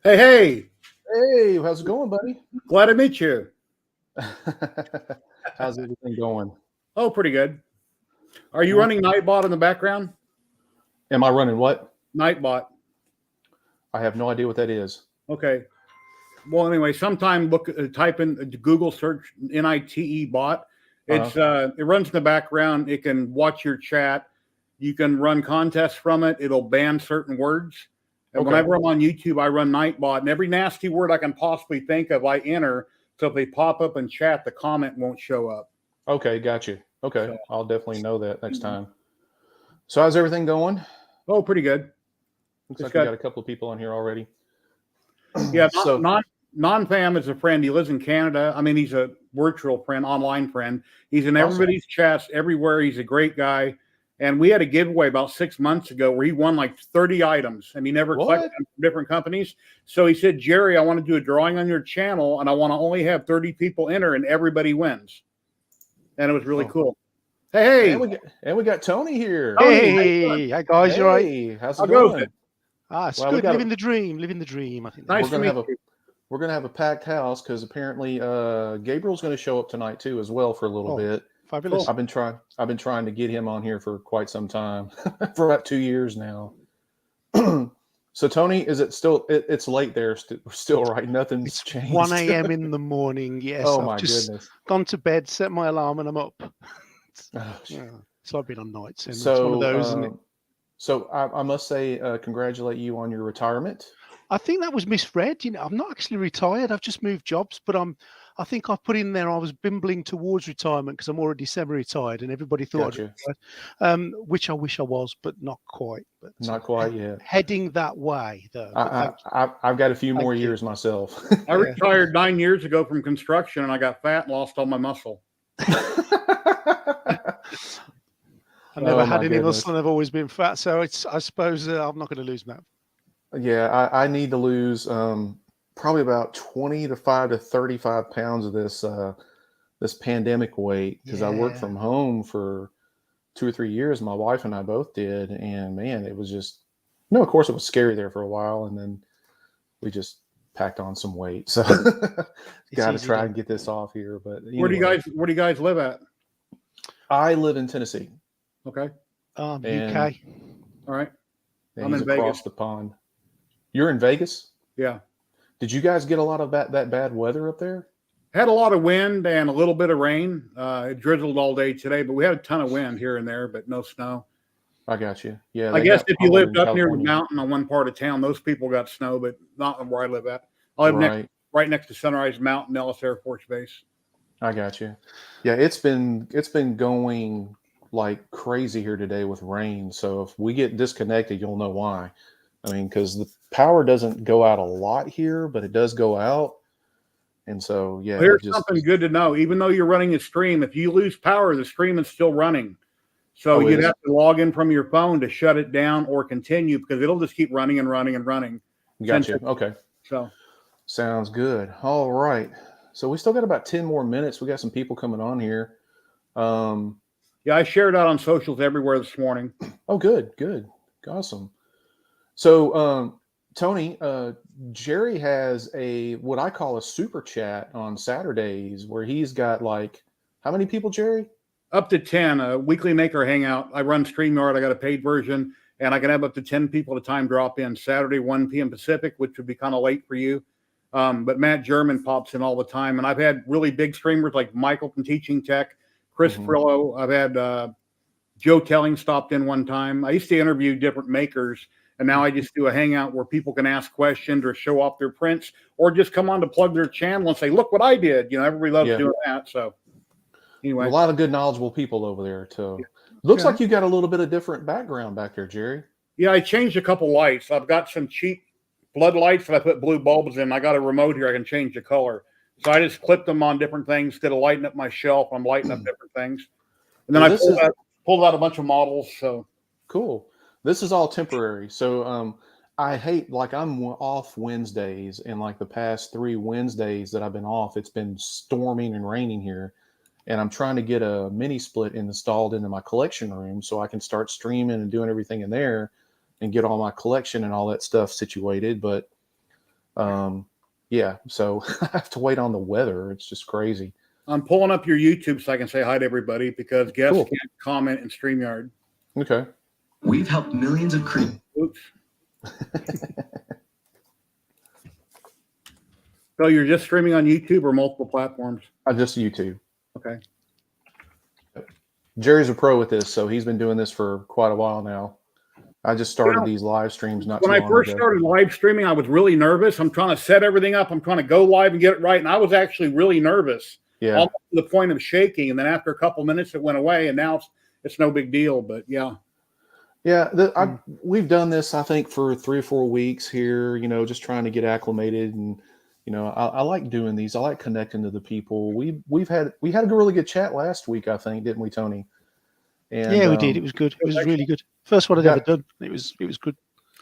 Hey, hey, Hey, how's it going, buddy? glad to meet you. How's everything going? Oh, pretty good. Are you Well, running Nightbot in the background? am I running what? Nightbot. I have no idea what that is. Okay. Well, anyway, sometime type in Google search NITE bot. Uh-huh. It runs in the background. It can watch your chat. You can run contests from it. It'll ban certain words. And Okay. whenever I'm on YouTube, I run Nightbot, and every nasty word I can possibly think of, I enter. So if they pop up in chat, the comment won't show up. Okay, got you. Okay, So, I'll definitely know that next time. So how's everything going? oh, pretty good. Looks Just like we got got a couple of people on here already. Yeah, So, non-fam is a friend. He lives in Canada. I mean, he's a virtual friend, online friend. He's in awesome. everybody's chats everywhere. He's a great guy. And we had a giveaway about 6 months ago where he won like 30 items and he never collected What? them from different companies. So he said, Jerry, I want to do a drawing on your channel and I want to only have 30 people enter and everybody wins. And it was really Oh, cool. Hey, and we got Tony here. Tony, how you doing? Hey, hi guys, you right? Hey, how's How it goes going? it? It's Well, we good. got Living the dream. Living the dream. I think. Nice we're to gonna meet have a you. we're gonna have a packed house because apparently Gabriel's gonna show up tonight too as well for a little bit. Fabulous. Cool. I've been trying to get him on here for quite some time, for about 2 years now. So Tony, is it still? It's late there, still right? Nothing's It's changed. 1 a.m. in the morning. Yes, Oh I've my just goodness. gone to bed, set my alarm, and I'm up. Oh, Yeah. So I've been on nights, and it's one of so those, isn't it? so I must say, congratulate you on your retirement. I think that was misread. I'm not actually retired. I've just moved jobs, but I think I put in there I was bimbling towards retirement because I'm already semi-retired, and everybody thought I'd Gotcha. retired, which I wish I was, but not quite. But Not quite yet. heading that way, though. But I've got a few more thank you. years myself. I retired 9 years ago from construction and I got fat and lost all my muscle. I never Oh, had my any goodness. muscle, and I've always been fat. So I suppose I'm not going to lose that. Yeah, I need to lose probably about 25 to 35 pounds of this pandemic weight because I worked Yeah. from home for 2 or 3 years. My wife and I both did, and man, it was just of course it was scary there for a while, and then we just packed on some weight. So got to easy try done. and get this off here. But Where do anyway, you guys live at? I live in Tennessee, Okay. and UK. All right. and I'm he's in across Vegas. the pond. You're in Vegas? Yeah. Did you guys get a lot of that bad weather up there? Had a lot of wind and a little bit of rain. It drizzled all day today, but we had a ton of wind here and there, but no snow. I got you. Yeah, I they guess got if you probably lived in up near the California. mountain on one part of town, those people got snow, but not where I live at. I live Right. right next to Sunrise Mountain, Nellis Air Force Base. I got you. Yeah, it's been going like crazy here today with rain. So if we get disconnected, you'll know why. I mean, because the power doesn't go out a lot here, but it does go out. And so yeah, Here's it just something good to know. Even though you're running a stream, if you lose power, the stream is still running. So oh, it you'd is. have to log in from your phone to shut it down or continue because it'll just keep running and running and running. Gotcha. Okay. So Sounds good. All right. So we still got about 10 more minutes. We got some people coming on here. yeah, I shared out on socials everywhere this morning. Oh, good. Awesome. So, Tony, Jerry has a what I call a super chat on Saturdays where he's got like how many people, Jerry? Up to 10, a weekly maker hangout. I run StreamYard. I got a paid version, and I can have up to 10 people at a time drop in Saturday, 1 p.m. Pacific, which would be kind of late for you. But Matt German pops in all the time. And I've had really big streamers like Michael from Teaching Tech, Chris Frillo. I've had Joe Telling stopped in one time. I used to interview different makers, and now I just do a hangout where people can ask questions or show off their prints or just come on to plug their channel and say, look what I did. Everybody loves doing that. So anyway. A lot of good, knowledgeable people over there, too. Looks like you got a little bit of different background back there, Jerry. Yeah, I changed a couple lights. I've got some cheap floodlights that I put blue bulbs in. I got a remote here. I can change the color. So I just clipped them on different things instead of lighting up my shelf. I'm lighting up different things. And then Well, I pulled out a bunch of models. So cool. This is all temporary. So I hate, like, I'm off Wednesdays, and like the past 3 Wednesdays that I've been off, it's been storming and raining here. And I'm trying to get a mini split installed into my collection room so I can start streaming and doing everything in there and get all my collection and all that stuff situated. But Yeah, so I have to wait on the weather. It's just crazy. I'm pulling up your YouTube so I can say hi to everybody because guests Cool. can't comment in StreamYard. Okay. We've helped millions of creators. Oops. So you're just streaming on YouTube or multiple platforms? Just YouTube. Okay. Jerry's a pro with this, so he's been doing this for quite a while now. I just started these live streams not too When long I first ago. started live streaming, I was really nervous. I'm trying to set everything up. I'm trying to go live and get it right. And I was actually really nervous, Yeah. almost to the point of shaking. And then after a couple minutes, it went away. And now it's no big deal. But yeah. Yeah, we've done this, I think, for 3 or 4 weeks here, just trying to get acclimated. And, I like doing these. I like connecting to the people. We had a really good chat last week, I think, didn't we, Tony? And, yeah, we did. It was good. It was really good. First one I'd ever done. It was good.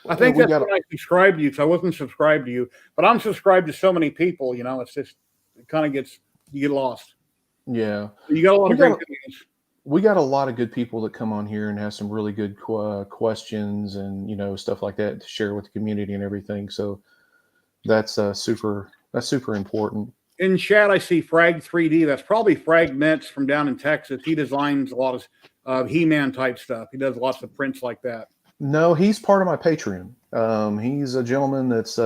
I think that's when I subscribed to you because I wasn't subscribed to you. But I'm subscribed to so many people, it's just, it kind of you get lost. Yeah. You got a lot of great videos. We got a lot of good people that come on here and have some really good questions and stuff like that to share with the community and everything. So that's super important. In chat, I see Frag 3D. That's probably Fragments from down in Texas. He designs a lot of He-Man type stuff. He does lots of prints like that. No, he's part of my Patreon. He's a gentleman that's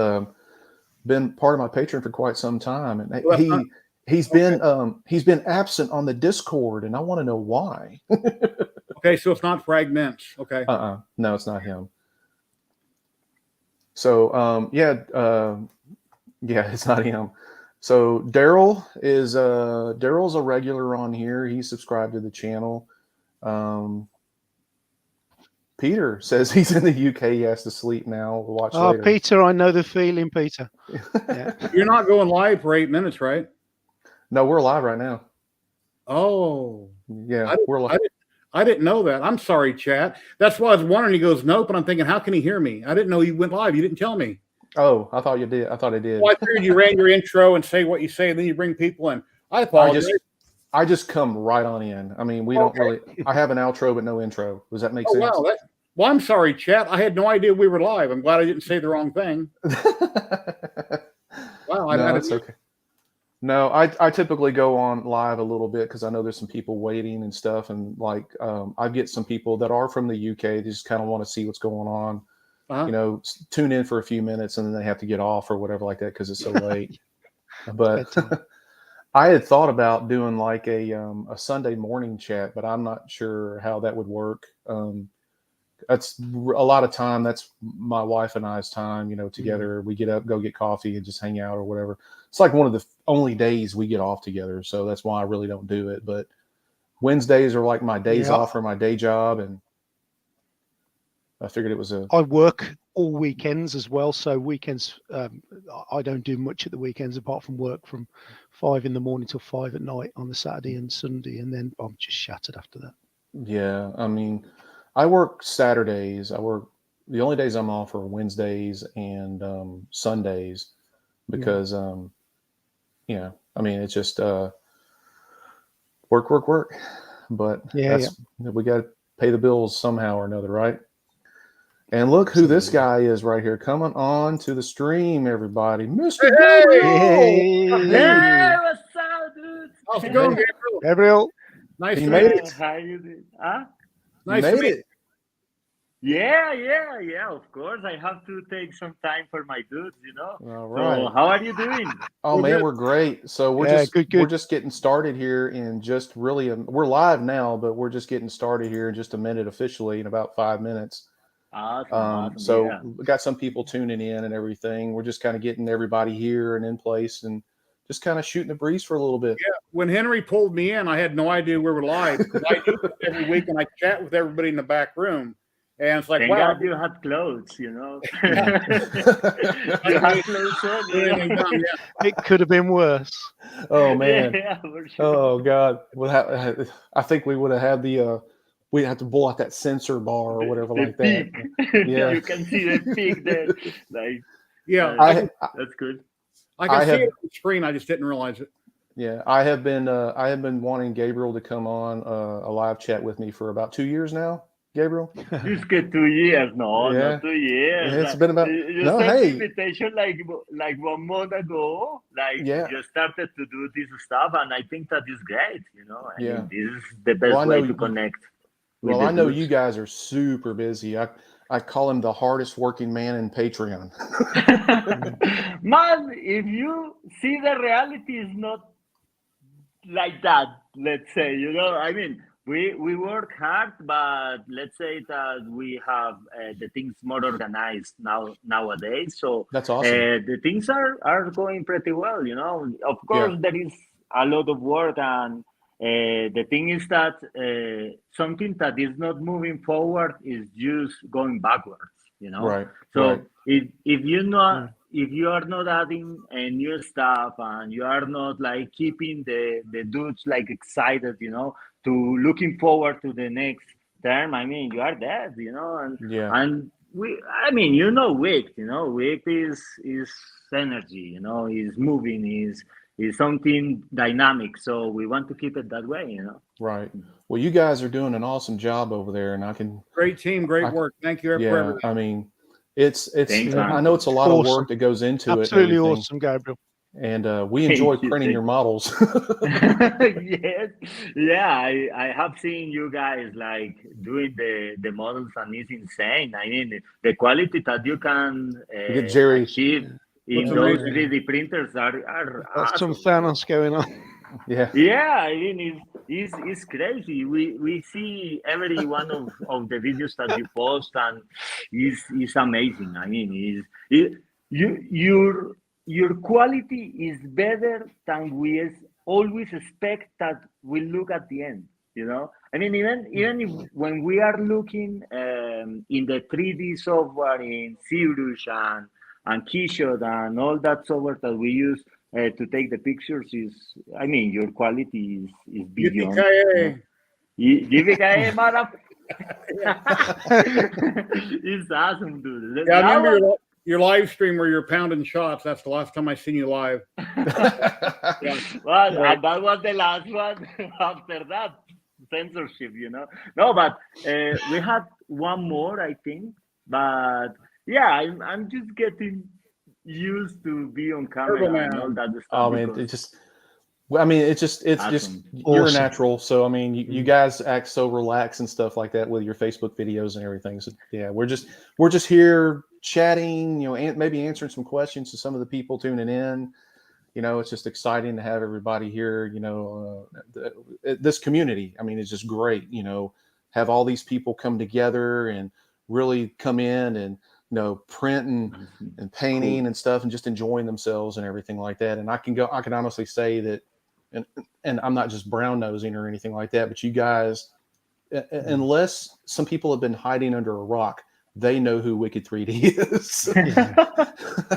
been part of my Patreon for quite some time, and he's been absent on the Discord, and I want to know why. Okay, so it's not Fragments. Okay. No, it's not him. So it's not him. So Daryl's a regular on here. He's subscribed to the channel. Peter says he's in the UK. He has to sleep now. We'll watch later. Peter, I know the feeling, Peter. Yeah. You're not going live for 8 minutes, right? No, we're live right now. Oh. Yeah, we're live. I didn't know that. I'm sorry, chat. That's why I was wondering. He goes, nope. And I'm thinking, how can he hear me? I didn't know you went live. You didn't tell me. Oh, I thought you did. I thought I did. Well, I figured you ran your intro and say what you say, and then you bring people in. I apologize. I just come right on in. I mean, we don't really. I have an outro, but no intro. Does that make sense? Wow. Well, I'm sorry, chat. I had no idea we were live. I'm glad I didn't say the wrong thing. Wow. No, that's okay. No, I typically go on live a little bit because I know there's some people waiting and stuff. And I get some people that are from the UK. They just kind of want to see what's going on. Uh-huh. Tune in for a few minutes and then they have to get off or whatever like that because it's so late. But I had thought about doing like a Sunday morning chat, but I'm not sure how that would work. That's a lot of time. That's my wife and I's time, together. We get up, go get coffee and just hang out or whatever. It's like one of the only days we get off together. So that's why I really don't do it. But Wednesdays are like my days off for my day job. And I figured it was I work all weekends as well. So weekends, I don't do much at the weekends apart from work from 5 in the morning till 5 at night on the Saturday and Sunday. And then I'm just shattered after that. Yeah. I mean, I work Saturdays. The only days I'm off are Wednesdays and Sundays because, I mean, it's just work. But we got to pay the bills somehow or another, right? And look who this guy is right here coming on to the stream, everybody. Mr. Gabriel! Hey, what's up, dude? How's it going, Gabriel? Gabriel. Nice He to made meet it. How you doing? Huh? Nice to meet it. Yeah, of course. I have to take some time for my dudes, All right. So how are you doing? Oh man, we're great. So we're good. we're just getting started here in just really we're live now, but we're just getting started here in just a minute officially in about 5 minutes. Awesome. So Yeah. we got some people tuning in and everything. We're just kind of getting everybody here and in place and just kind of shooting the breeze for a little bit. Yeah, when Henry pulled me in, I had no idea we were live because I do this every week and I chat with everybody in the back room. And it's like, Thank wow. God you had clothes, You had clothes on, It could have been worse. Oh man. Yeah, for sure. Oh God. I think we would have had we'd have to pull out that sensor bar or whatever like that. Yeah. You can see the peak there. Like, Yeah, that's good. I can see it on the screen. I just didn't realize it. Yeah, I have been wanting Gabriel to come on a live chat with me for about 2 years now. Gabriel? Just get 2 years. No, Yeah. not 2 years. It's been about You no. sent Hey, the invitation like 1 month ago. Like yeah, you started to do this stuff, and I think that is great. I yeah. mean, this is the Well, best I way know. to connect with Well, the I know dudes. you guys are super busy. I call him the hardest working man in Patreon. Man, if you see, the reality is not like that, let's say. I mean, we work hard, but let's say that we have the things more organized nowadays. So That's awesome. the things are going pretty well. Of course, Yeah. there is a lot of work, and the thing is that something that is not moving forward is just going backwards. Right. So Right. if you are not adding new stuff, and you are not like keeping the dudes like excited, to looking forward to the next term, I mean, you are dead, Yeah. and Wick, Wick is energy, is moving, is something dynamic. So we want to keep it that way. Right. Well, you guys are doing an awesome job over there, and I can. Great team, great work. Thank you for Yeah. everything. I mean, it's. Thanks, I man. know it's a lot of Awesome. work that goes into it. And Absolutely everything. awesome, Gabriel. And we enjoy Thank you, printing thank your you. models. Yes, yeah, I have seen you guys like doing the models, and it's insane. I mean, the quality that you can Get Jerry. achieve in Looks those amazing. 3D printers are Got some awesome. Thanos going on. Yeah. Yeah, I mean, it's crazy. We see every one of the videos that you post, and it's amazing. I mean, your quality is better than we always expect that we look at the end. I mean, even if, when we are looking in the 3D software in Cirrus and Keyshot and all that software that we use to take the pictures, I mean, your quality is beyond. Yippee-ki-yay. Yippee-ki-yay, motherfucker. It's awesome, dude. Yeah, I That remember one- your live stream where you're pounding shots. That's the last time I seen you live. Yeah. Well, Right. and that was the last one. After that, censorship, No, but we had one more, I think. But yeah, I'm just getting used to be on camera Turbo and Man. all that stuff. Oh man, because- it's just. Well, I mean, it's just Awesome. you're a Awesome. natural. So I mean, you guys act so relaxed and stuff like that with your Facebook videos and everything. So yeah, we're just here chatting, maybe answering some questions to some of the people tuning in. It's just exciting to have everybody here. This community. I mean, it's just great. Have all these people come together and really come in and print and painting Cool. and stuff and just enjoying themselves and everything like that. And I can honestly say that, and I'm not just brown nosing or anything like that, but you guys, unless some people have been hiding under a rock, they know who Wicked 3D is.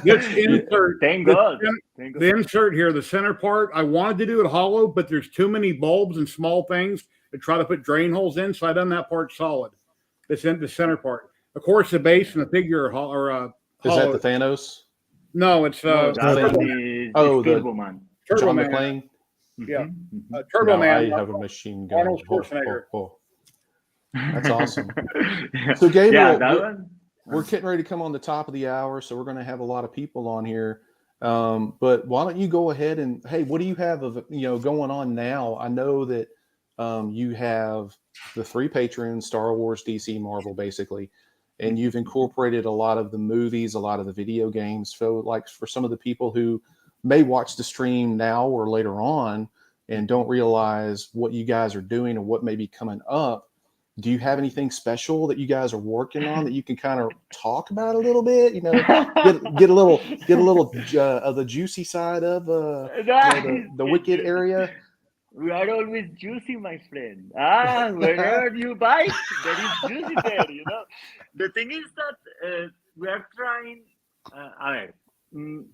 This insert, Thank God. the insert here, the center part, I wanted to do it hollow, but there's too many bulbs and small things to try to put drain holes in, so I done that part solid. It's in the center part. Of course, the base and the figure are hollow. Is that the Thanos? No, it's No, that Turbo one Man. is Oh, the- Turbo Man. Turbo John Man. McClane? Yeah. Mhm. Turbo No, Man. I have a machine gun. Arnold Schwarzenegger. That's awesome. Yeah. So Gabriel, Yeah, that one. we're getting ready to come on the top of the hour, so we're going to have a lot of people on here. But why don't you go ahead and, hey, what do you have going on now? I know that you have the 3 patrons, Star Wars, DC, Marvel, basically, and you've incorporated a lot of the movies, a lot of the video games. So, like for some of the people who may watch the stream now or later on and don't realize what you guys are doing or what may be coming up, do you have anything special that you guys are working on that you can kind of talk about a little bit? Get a little of the juicy side of the Wicked area. We are always juicy, my friend. Wherever you bite, there is juicy there. The thing is that we are trying.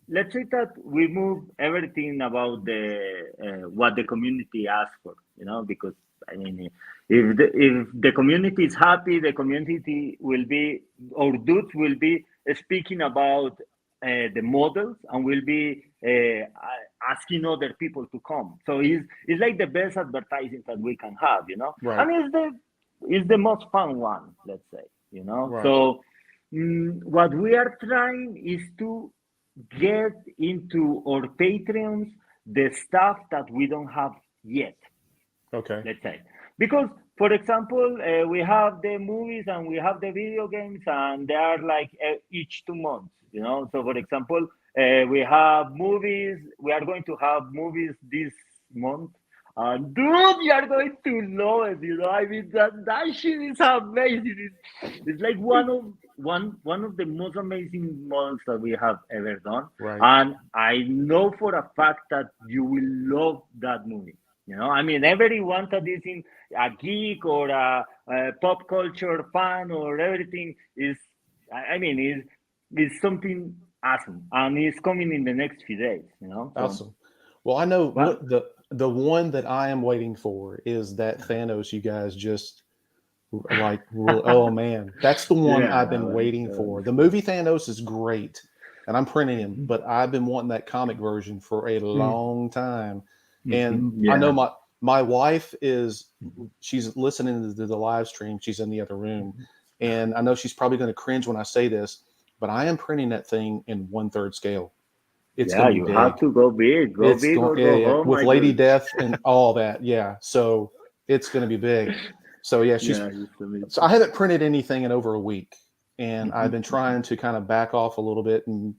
Let's say that we move everything about the what the community asks for. Because I mean, if the community is happy, the community will be, or dudes will be speaking about the models and will be asking other people to come. So it's like the best advertising that we can have. Right. I mean, is the most fun one, let's say, you know. Right. So what we are trying is to get into our Patreons the stuff that we don't have yet, Okay. let's say. Because, for example, we have the movies and we have the video games, and they are like each 2 months, you know. So, for example, we have movies. We are going to have movies this month. And dude, you are going to love it, you know. I mean, that shit is amazing. It's like one of the most amazing models that we have ever done. Right. And I know for a fact that you will love that movie. You know, I mean, everyone that is in a geek or a pop culture fan or everything is something awesome, and it's coming in the next few days, you know. So, Awesome. Well, I know Well- what the one that I am waiting for is that Thanos you guys just like, oh man, that's the one Yeah, I've been that one, waiting that for. one's The movie Thanos is great, and I'm printing him, but I've been wanting that comic version for a long time. And I know my wife she's listening to the live stream. She's in the other room, and I know she's probably going to cringe when I say this, but I am printing that thing in 1/3 scale. It's yeah, going to be you big. have to go big, It's or going, go home, with my Lady dude. Death and all that. Yeah. So it's going to be big. So yeah, It's amazing. so I haven't printed anything in over a week, and Mhm. I've been trying to kind of back off a little bit and,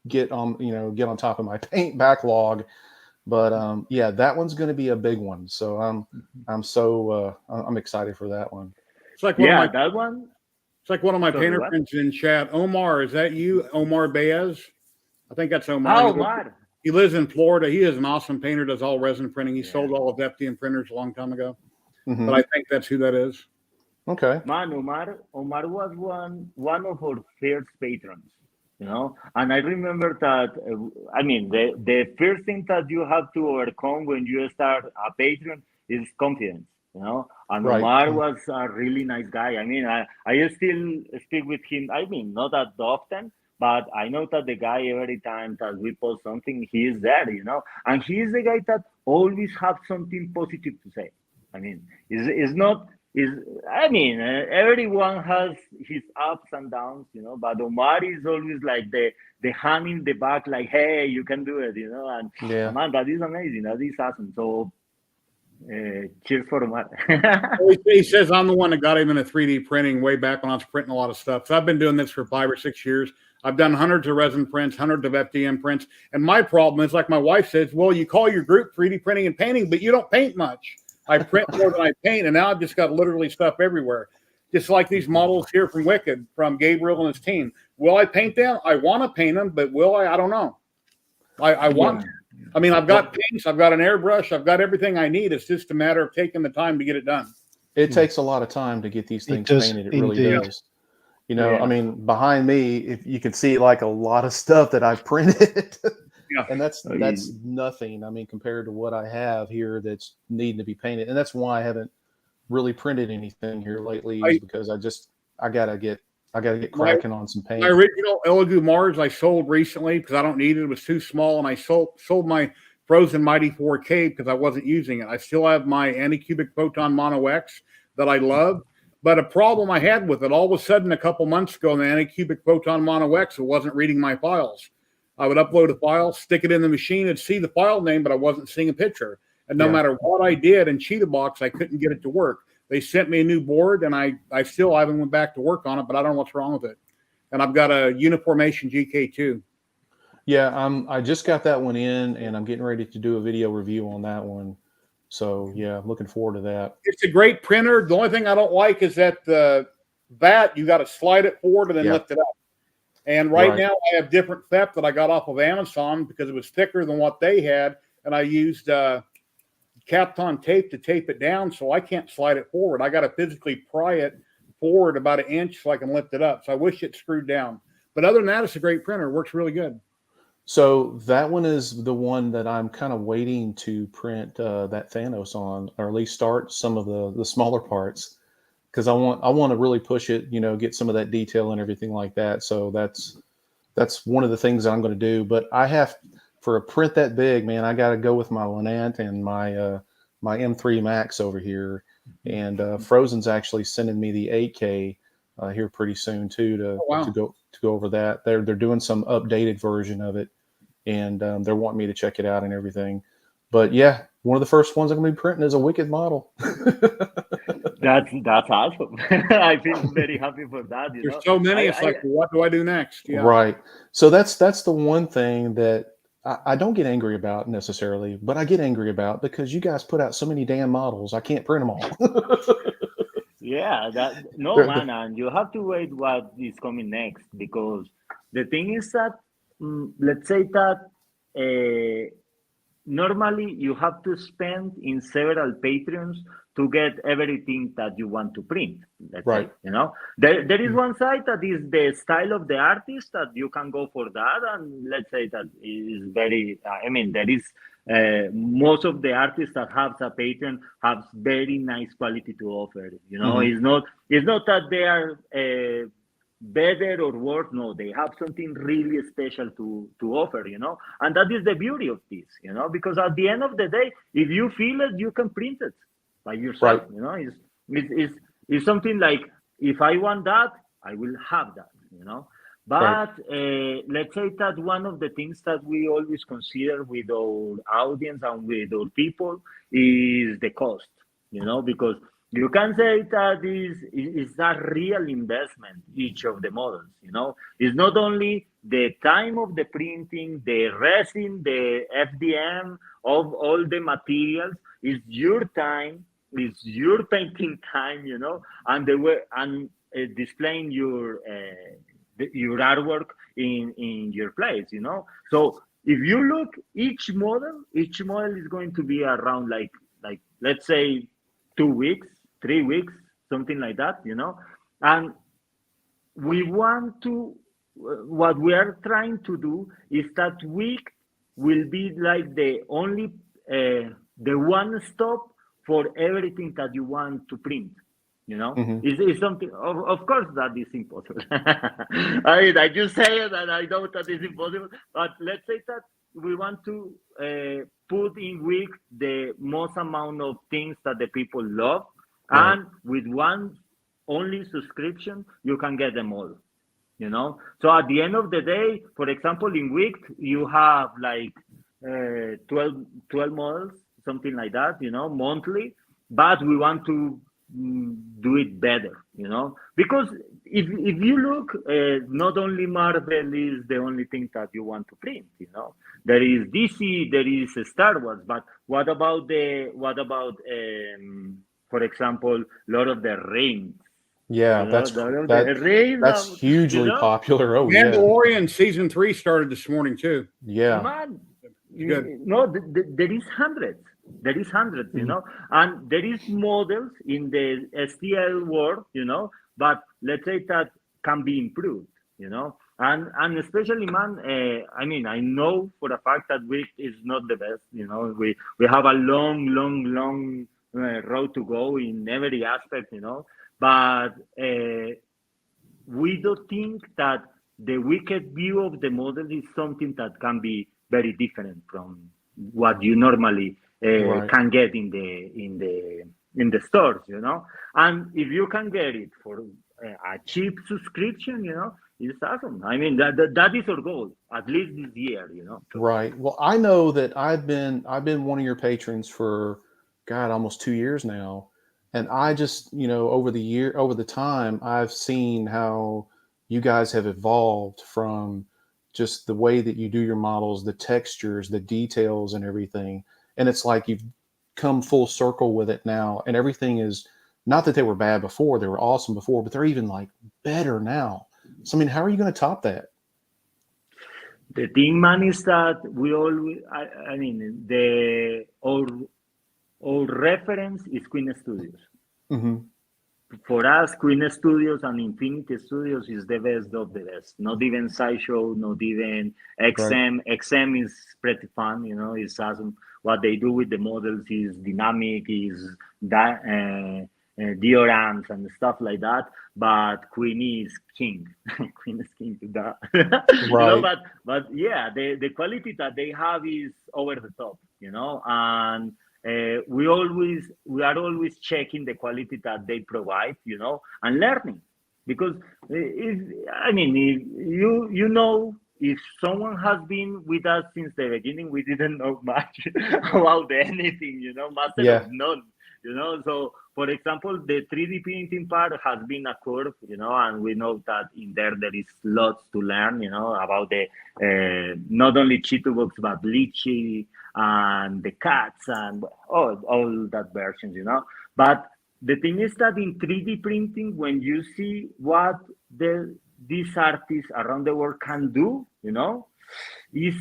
get on top of my paint backlog. But yeah, that one's going to be a big one. So I'm excited for that one. It's like That one. It's like one of my Sorry, painter what? friends in chat. Omar, is that you? Omar Baez? I think that's Omar. How, Omar? He lives in Florida. He is an awesome painter, does all resin printing. He Yeah. sold all of FDM printers a long time ago. Mhm. But I think that's who that is. Okay. Man, Omar was one of our first patrons, you know. And I remember that. I mean, the first thing that you have to overcome when you start a patron is confidence, you know. And Right. Omar was a really nice guy. I mean, I still speak with him. I mean, not that often, but I know that the guy, every time that we post something, he is there, you know. And he is the guy that always have something positive to say. I mean, is not is I mean, everyone has his ups and downs, you know. But Omar is always like the hand in the back, like, hey, you can do it, you know. And Yeah. man, that is amazing. That is awesome. So, cheers for Omar. He says I'm the one that got him into 3D printing way back when I was printing a lot of stuff. So I've been doing this for 5 or 6 years. I've done hundreds of resin prints, hundreds of FDM prints. And my problem is, like my wife says, well, you call your group 3D printing and painting, but you don't paint much. I print more than I paint, and now I've just got literally stuff everywhere. Just like these models here from Wicked, from Gabriel and his team. Will I paint them? I want to paint them, but will I? I don't know. I want to. I mean, I've got paints, I've got an airbrush, I've got everything I need. It's just a matter of taking the time to get it done. It takes a lot of time to get these things does, painted. It really indeed. does. You know, Yeah. I mean, behind me, if you can see like a lot of stuff that I've printed. Yeah. And that's Oh, nothing. I mean, compared to what I have here that's needing to be painted. And that's why I haven't really printed anything here lately, is because I gotta get cracking on some paint. My original Elegoo Mars I sold recently because I don't need it. It was too small, and I sold my Frozen Mighty 4K because I wasn't using it. I still have my Anycubic Photon Mono X that I love, but a problem I had with it, all of a sudden a couple months ago, in the Anycubic Photon Mono X, it wasn't reading my files. I would upload a file, stick it in the machine, and see the file name, but I wasn't seeing a picture. And no matter what I did in Cheetahbox, I couldn't get it to work. They sent me a new board, and I still haven't went back to work on it, but I don't know what's wrong with it. And I've got a Uniformation GK2. Yeah, I just got that one in, and I'm getting ready to do a video review on that one. So yeah, looking forward to that. It's a great printer. The only thing I don't like is that you got to slide it forward and then lift it up. And right now I have different theft that I got off of Amazon because it was thicker than what they had, and I used Kapton tape to tape it down, so I can't slide it forward. I got to physically pry it forward about 1 inch so I can lift it up. So I wish it screwed down. But other than that, it's a great printer. It works really good. So that one is the one that I'm kind of waiting to print that Thanos on, or at least start some of the smaller parts, because I want to really push it, you know, get some of that detail and everything like that. So that's one of the things that I'm going to do. But I have, for a print that big, man, I got to go with my Lenant and my M3 Max over here. and Frozen's actually sending me the 8K here pretty soon too to go over that. They're doing some updated version of it, and they're wanting me to check it out and everything. But yeah, one of the first ones I'm going to be printing is a Wicked model. That's awesome. I feel very happy for that. There's so many. It's like, what do I do next? Yeah. Right. So that's the one thing that I don't get angry about necessarily, but I get angry about because you guys put out so many damn models. I can't print them all. Yeah, They're- man, and you have to wait what is coming next, because the thing is that let's say that normally you have to spend in several Patreons to get everything that you want to print. Let's Right. say, there is one side that is the style of the artist that you can go for that, and let's say that is very. I mean, there is most of the artists that have a Patreon have very nice quality to offer. It's not that they are better or worse. No, they have something really special to offer, and that is the beauty of this, because at the end of the day, if you feel it, you can print it by yourself. Right. It's something like, if I want that, I will have that. But let's say that one of the things that we always consider with our audience and with our people is the cost, because you can say that is a real investment, each of the models, It's not only the time of the printing, the resin, the FDM, of all the materials, it's your time, it's your painting time, and the way, and displaying your artwork in your place, So if you look, each model is going to be around like let's say 2 weeks, 3 weeks, something like that, And we want to, what we are trying to do is that week will be like the only, the one stop for everything that you want to print. It's something, of course, that is impossible. I just say it, and I know that it's impossible, but let's say that we want to put in week the most amount of things that the people love, and with one only subscription, you can get them all. So at the end of the day, for example, in week, you have like 12 models, something like that, monthly, but we want to do it better, because if you look, not only Marvel is the only thing that you want to print, there is DC, there is Star Wars, but what about for example, Lord of the Rings? Yeah, that's hugely popular. Oh yeah. Mandalorian season 3 started this morning too. Yeah. Man, Good. no, there is hundreds. There is hundreds, and there is models in the STL world, but let's say that can be improved, and especially, man, I mean, I know for a fact that Wick is not the best, we have a long road to go in every aspect, but we don't think that the wicked view of the model is something that can be very different from what you normally can get in the stores, and if you can get it for a cheap subscription, it's awesome. I mean, that is our goal, at least this year, Right. Well, I know that I've been one of your patrons for, God, almost 2 years now. And I just, over the time, I've seen how you guys have evolved from just the way that you do your models, the textures, the details, and everything. And it's like you've come full circle with it now. And everything is, not that they were bad before, they were awesome before, but they're even like better now. So, I mean, how are you going to top that? The thing, man, is that we always, I mean, our reference is Queen Studios. Mm-hmm. For us, Queen Studios and Infinity Studios is the best of the best. Not even Sideshow, not even XM. Right. XM is pretty fun, it's awesome. What they do with the models is dynamic, is dioramas and stuff like that. But Queen is king. Queen is king to that. Right. But yeah, the quality that they have is over the top, and we are always checking the quality that they provide, and learning. Because if someone has been with us since the beginning, we didn't know much about anything, master of none, So, for example, the 3D printing part has been a curve, and we know that in there is lots to learn, about the not only Chitubox but Litchi and the cats and all that versions, But the thing is that in 3D printing, when you see what these artists around the world can do, is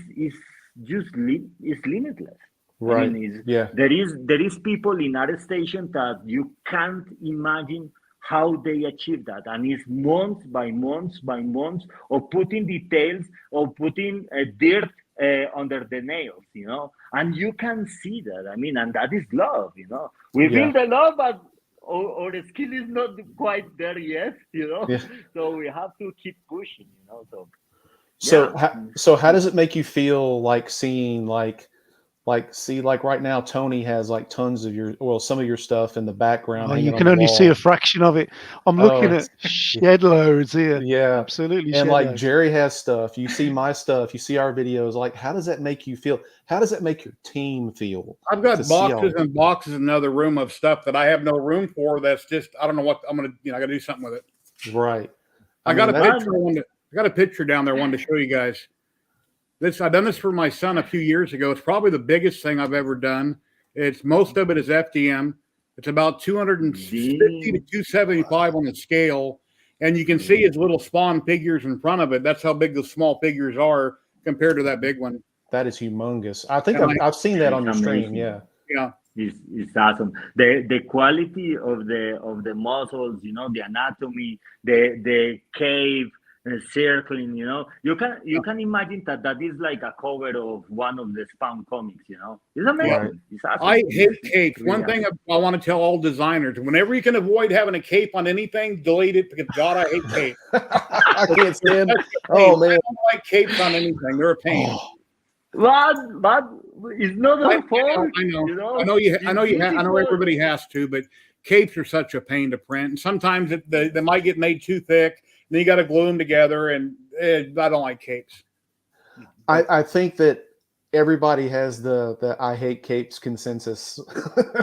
limitless. Right. I mean, Yeah. there is people in our station that you can't imagine how they achieve that, and it's months by months by months of putting details or putting dirt under the nails, and you can see that. I mean, and that is love, We feel the love, but our skill is not quite there yet, Yeah. So we have to keep pushing, So how does it make you feel like seeing like right now Tony has like tons of some of your stuff in the background. You can only see a fraction of it. I'm looking at shed loads here. Yeah, absolutely. And like Jerry has stuff. You see my stuff. You see our videos. Like, how does that make you feel? How does that make your team feel? I've got boxes and boxes in another room of stuff that I have no room for. That's just, I don't know what I'm gonna, I got to do something with it. Right. I got a picture down there. I wanted to show you guys. I've done this for my son a few years ago. It's probably the biggest thing I've ever done. Most of it is FDM. It's about 250 to 275 on the scale. And you can see his little spawn figures in front of it. That's how big the small figures are compared to that big one. That is humongous. I think I've seen that on your stream. Yeah. Yeah. It's awesome. The quality of the muscles, the anatomy, the cave, circling, you can imagine that is like a cover of one of the Spawn comics, It's amazing. Right. It's awesome. I hate capes. One thing I want to tell all designers: whenever you can avoid having a cape on anything, delete it, because God, I hate capes. I can't stand. Oh man, I don't like capes on anything. They're a pain. But it's not a fault. I know everybody has to, but capes are such a pain to print. And sometimes they might get made too thick. Then you got to glue them together, and I don't like capes. I think that everybody has the I hate capes consensus.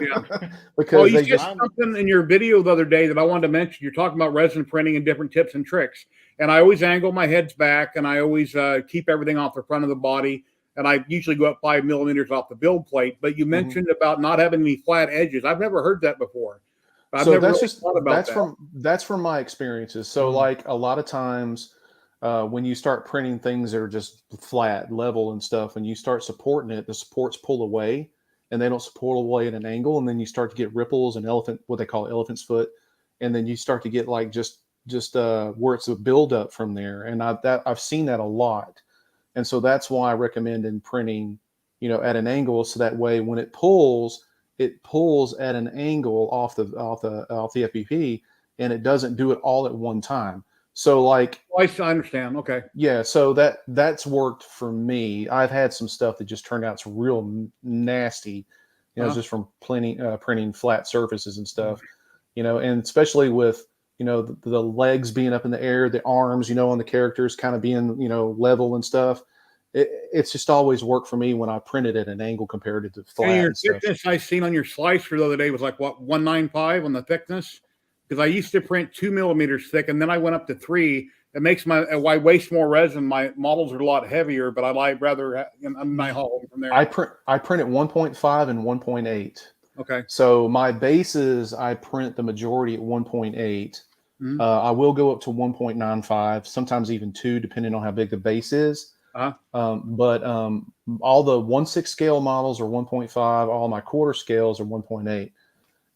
Yeah. Because you said something in your video the other day that I wanted to mention. You're talking about resin printing and different tips and tricks. And I always angle my heads back, and I always keep everything off the front of the body. And I usually go up 5 millimeters off the build plate. But you mentioned about not having any flat edges. I've never heard that before. So that's from my experiences. So like a lot of times when you start printing things that are just flat, level and stuff, and you start supporting it, the supports pull away and they don't support away at an angle. And then you start to get ripples and what they call elephant's foot. And then you start to get like just where it's a buildup from there. And I've seen that a lot. And so that's why I recommend in printing, at an angle. So that way when it pulls at an angle off the FPP, and it doesn't do it all at one time. So like, I understand. Okay. Yeah. So that's worked for me. I've had some stuff that just turned out it's real nasty, just from printing flat surfaces and stuff, and especially with, the legs being up in the air, the arms, on the characters kind of being, level and stuff. It's just always worked for me when I printed at an angle compared to flat. And your thickness I seen on your slicer the other day was like what, 195 on the thickness? Because I used to print 2 millimeters thick, and then I went up to 3. It makes I waste more resin. My models are a lot heavier, but I rather my haul from there. I print at 1.5 and 1.8. Okay. So my bases I print the majority at 1.8. I will go up to 1.95, sometimes even 2, depending on how big the base is. But all the 1/6 scale models are 1.5. All my quarter scales are 1.8,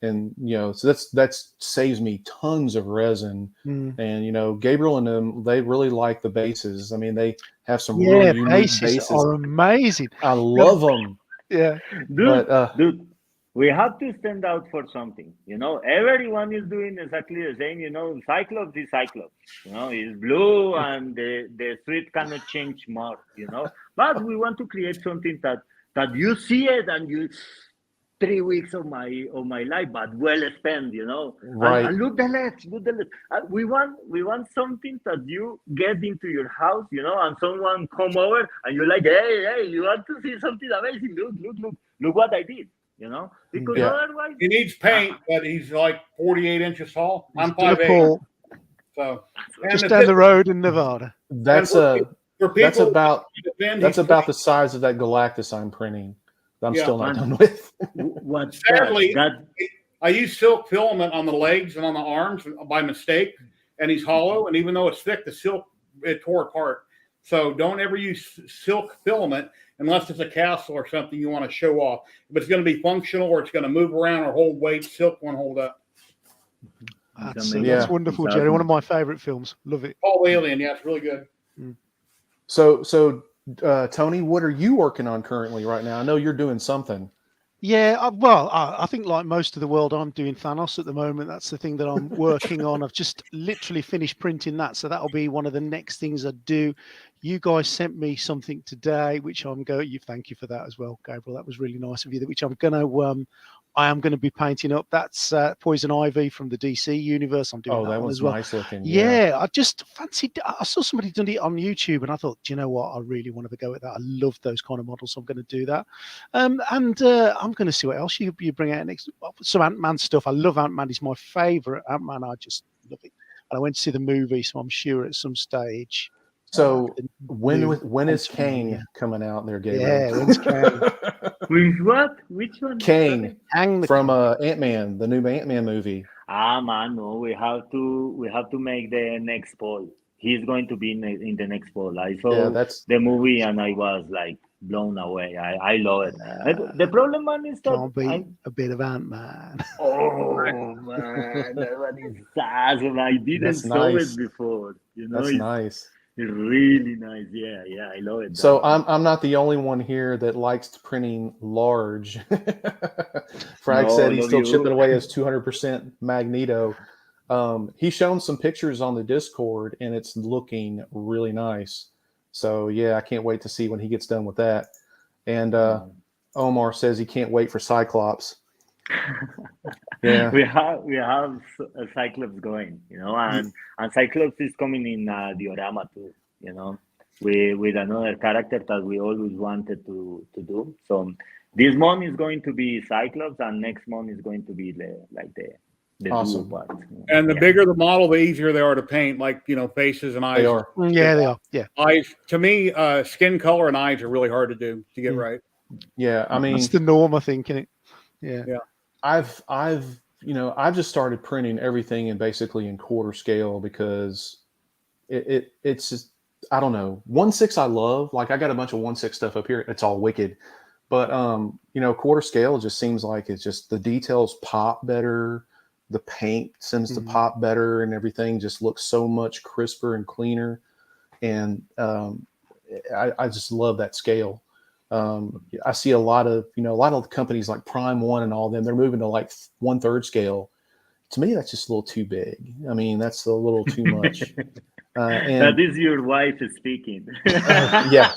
and so that saves me tons of resin. And Gabriel and them, they really like the bases. I mean, they have some really unique bases. Are amazing. I love them. Yeah, dude. We have to stand out for something. Everyone is doing exactly the same. Cyclops is Cyclops. It's blue, and the street cannot change more. But we want to create something that you see it and you 3 weeks of my life, but well spent, you know. Right. And look the left, look the left. We want something that you get into your house, you know, and someone come over and you're like, hey, you want to see something amazing? Look what I did, you know. Because Yeah. otherwise, He needs paint, but he's like 48 inches tall. I'm He's done a 5'8", pull so and just the down the tip- road in Nevada. That's for people that's about defend, that's he's about the size of that Galactus I'm printing. I'm Yeah, still not man. done with. What's Sadly, that? I use silk filament on the legs and on the arms by mistake, and he's hollow. And even though it's thick, the silk it tore apart. So don't ever use silk filament unless it's a castle or something you want to show off. If it's going to be functional or it's going to move around or hold weight, silk won't hold up. That's Yeah. wonderful, Jerry. One of my favorite films. Love it. Oh, Alien, yeah, it's really good. So Tony, what are you working on currently right now? I know you're doing something. Yeah, I think like most of the world, I'm doing Thanos at the moment. That's the thing that I'm working on. I've just literally finished printing that, so that'll be one of the next things I do. You guys sent me something today, which I'm going. You thank you for that as well, Gabriel. That was really nice of you. Which I am going to be painting up. That's Poison Ivy from the DC universe. I'm doing Oh, that that one was as well. nice looking. Yeah, I just fancied. I saw somebody done it on YouTube, and I thought, do you know what? I really want to go at that. I love those kind of models. So I'm going to do that. And I'm going to see what else you bring out next. Some Ant-Man stuff. I love Ant-Man. He's my favorite Ant-Man. I just love it. And I went to see the movie, so I'm sure at some stage. So the when new is Ant-Man, Kang yeah. coming out there, Gabriel? Yeah, when's Kang? With what? Which one? Kang Kang the from Kang. Ant-Man, the new Ant-Man movie. Man, no, we have to make the next poll. He's going to be in the next poll. I saw Yeah, that's the movie and I was like blown away. I love it. The problem, man, is that Can't beat a bit of Ant-Man. oh man, that one is awesome. I didn't That's saw nice. it before. You know, that's it's nice. really nice. Yeah, I love it. So I'm not the only one here that likes printing large. Frank No, said he's love still you. chipping away his 200% Magneto. He's shown some pictures on the Discord, and it's looking really nice. So yeah, I can't wait to see when he gets done with that. And Omar says he can't wait for Cyclops. Yeah, we have a Cyclops going, you know, and Cyclops is coming in diorama too, you know, with another character that we always wanted to do. So this month is going to be Cyclops, and next month is going to be the Awesome. duo part. And the Yeah. bigger the model, the easier they are to paint, like, you know, faces and eyes. they are. Yeah, they are. Yeah, Eyes, to me, skin color and eyes are really hard to do to get right. Yeah, I mean, that's the norm, I think, isn't it? Yeah. I've just started printing everything basically in quarter scale because it's just, I don't know, 1/6 I love. Like I got a bunch of 1/6 stuff up here. It's all wicked, but quarter scale just seems like it's just the details pop better. The paint seems to pop better, and everything just looks so much crisper and cleaner. And I just love that scale. I see a lot of companies like Prime One and all them, they're moving to like 1/3 scale. To me, that's just a little too big. I mean, that's a little too much. That is your wife speaking. Yeah.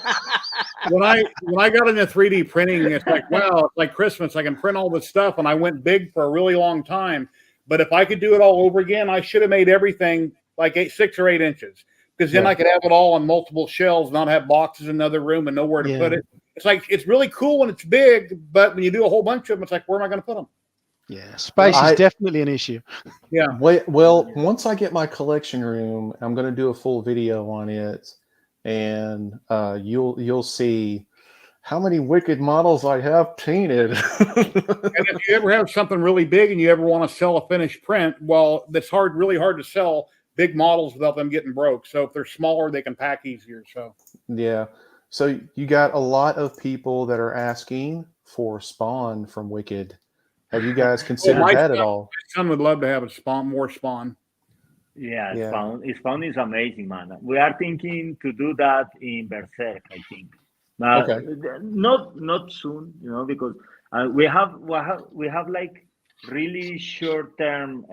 When I got into 3D printing, it's like, wow, it's like Christmas. I can print all this stuff, and I went big for a really long time. But if I could do it all over again, I should have made everything like 6 or 8 inches, because then I could have it all on multiple shelves, not have boxes in another room and nowhere to put it. It's like, it's really cool when it's big, but when you do a whole bunch of them, it's like, where am I going to put them? Yeah, space is definitely an issue. Yeah. Well, once I get my collection room, I'm going to do a full video on it, and you'll see how many wicked models I have painted. And if you ever have something really big and you ever want to sell a finished print, well, that's really hard to sell big models without them getting broke. So if they're smaller, they can pack easier. So yeah. So you got a lot of people that are asking for Spawn from Wicked. Have you guys considered that at all? My son would love to have more Spawn. Yeah, Yeah. Spawn is amazing, man. We are thinking to do that in Berserk, I think. But not soon, you know, because we have like really short-term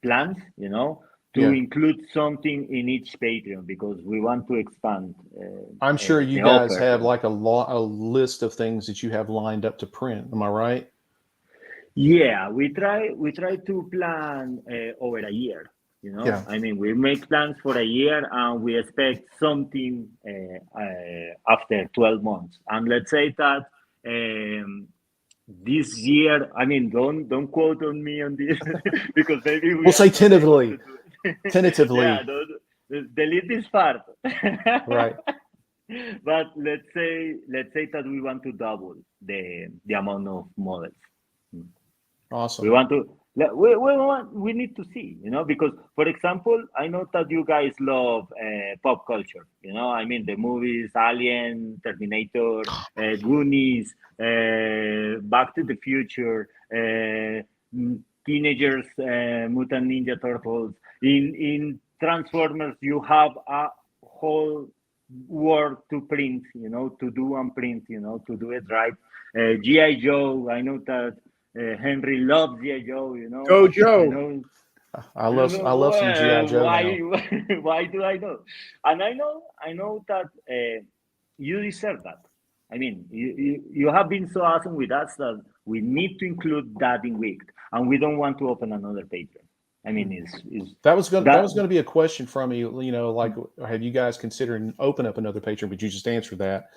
plans, you know, Yeah. include something in each Patreon because we want to expand. I'm sure you the guys offer. have like a list of things that you have lined up to print. Am I right? Yeah, we try to plan over a year. You know, Yeah. I mean, we make plans for a year and we expect something after 12 months. And let's say that this year, I mean, don't quote on me on this because maybe We'll say are not able tentatively. to do it. Tentatively. Yeah, delete this part. Right. But let's say that we want to double the amount of models. Awesome. We want to we need to see, you know, because for example, I know that you guys love pop culture, you know, I mean the movies Alien, Terminator, Goonies, Back to the Future, Teenagers Mutant Ninja Turtles. In Transformers you have a whole work to print, you know, to do and print, you know, to do it right. G.I. Joe, I know that Henry loves G.I. Joe, you know. Go Joe. I know. I love some G.I. Joe Why? now. Why do I know? And I know that you deserve that. I mean, you have been so awesome with us that we need to include that in Wicked, and we don't want to open another Patreon. I mean, that was going to be a question from you. You know, like, have you guys considered open up another Patreon? But you just answered that.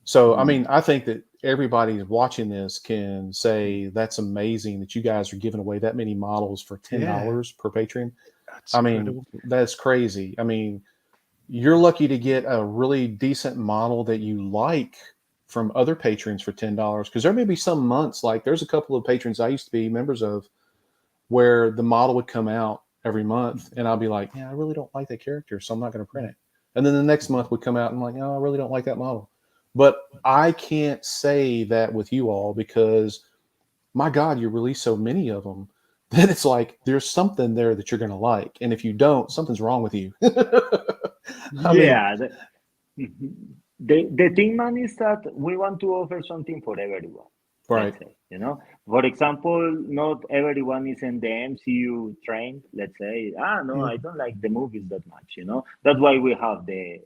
So, I mean, I think that everybody watching this can say that's amazing that you guys are giving away that many models for $10 per Patreon. That's I mean, incredible. that's crazy. I mean, you're lucky to get a really decent model that you like from other patrons for $10, because there may be some months, like there's a couple of patrons I used to be members of where the model would come out every month and I'll be like, yeah, I really don't like that character, so I'm not going to print it. And then the next month would come out and I'm like, no, I really don't like that model. But I can't say that with you all because, my God, you release so many of them that it's like there's something there that you're going to like. And if you don't, something's wrong with you. Yeah. The thing, man, is that we want to offer something for everyone. Right. Let's say, you know, for example, not everyone is in the MCU train. Let's say, no, I don't like the movies that much. You know, that's why we have the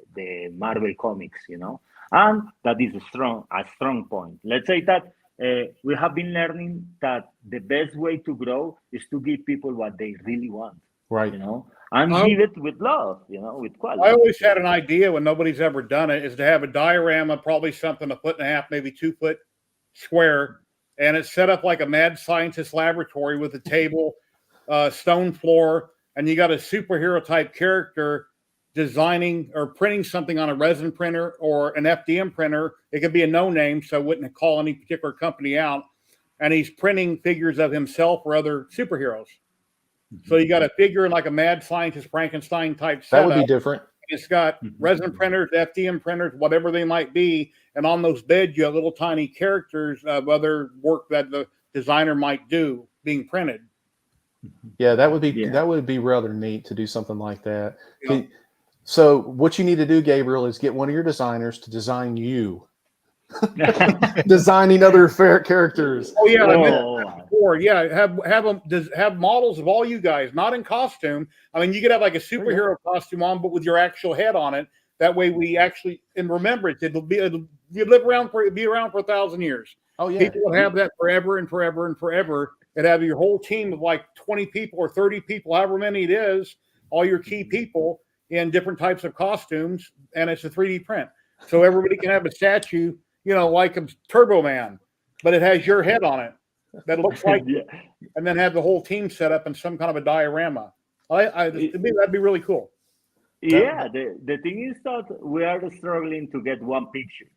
Marvel comics. You know, and that is a strong point. Let's say that we have been learning that the best way to grow is to give people what they really want. Right. You know, and give it with love. You know, with quality. I always had an idea when nobody's ever done it is to have a diorama, probably something 1.5 feet, maybe 2 foot square, and it's set up like a mad scientist laboratory with a table, stone floor, and you got a superhero type character designing or printing something on a resin printer or an FDM printer. It could be a no name, so I wouldn't call any particular company out. And he's printing figures of himself or other superheroes. So you got a figure like a mad scientist Frankenstein type setup. That would be different. It's got resin printers, FDM printers, whatever they might be. And on those beds, you have little tiny characters of other work that the designer might do being printed. Yeah, that would be rather neat to do something like that. Yeah. So what you need to do, Gabriel, is get one of your designers to design you. Designing other characters. Oh yeah, I mentioned that before. Yeah, have models of all you guys, not in costume. I mean, you could have like a superhero costume on, but with your actual head on it. That way, we actually and remember it. You live around for 1,000 years. Oh yeah, people will have that forever and forever and forever. And have your whole team of like 20 people or 30 people, however many it is, all your key people in different types of costumes, and it's a 3D print, so everybody can have a statue. You know, like a Turbo Man, but it has your head on it that looks like you, and then have the whole team set up in some kind of a diorama. To me, that'd be really cool. Yeah, the thing is that we are struggling to get one picture,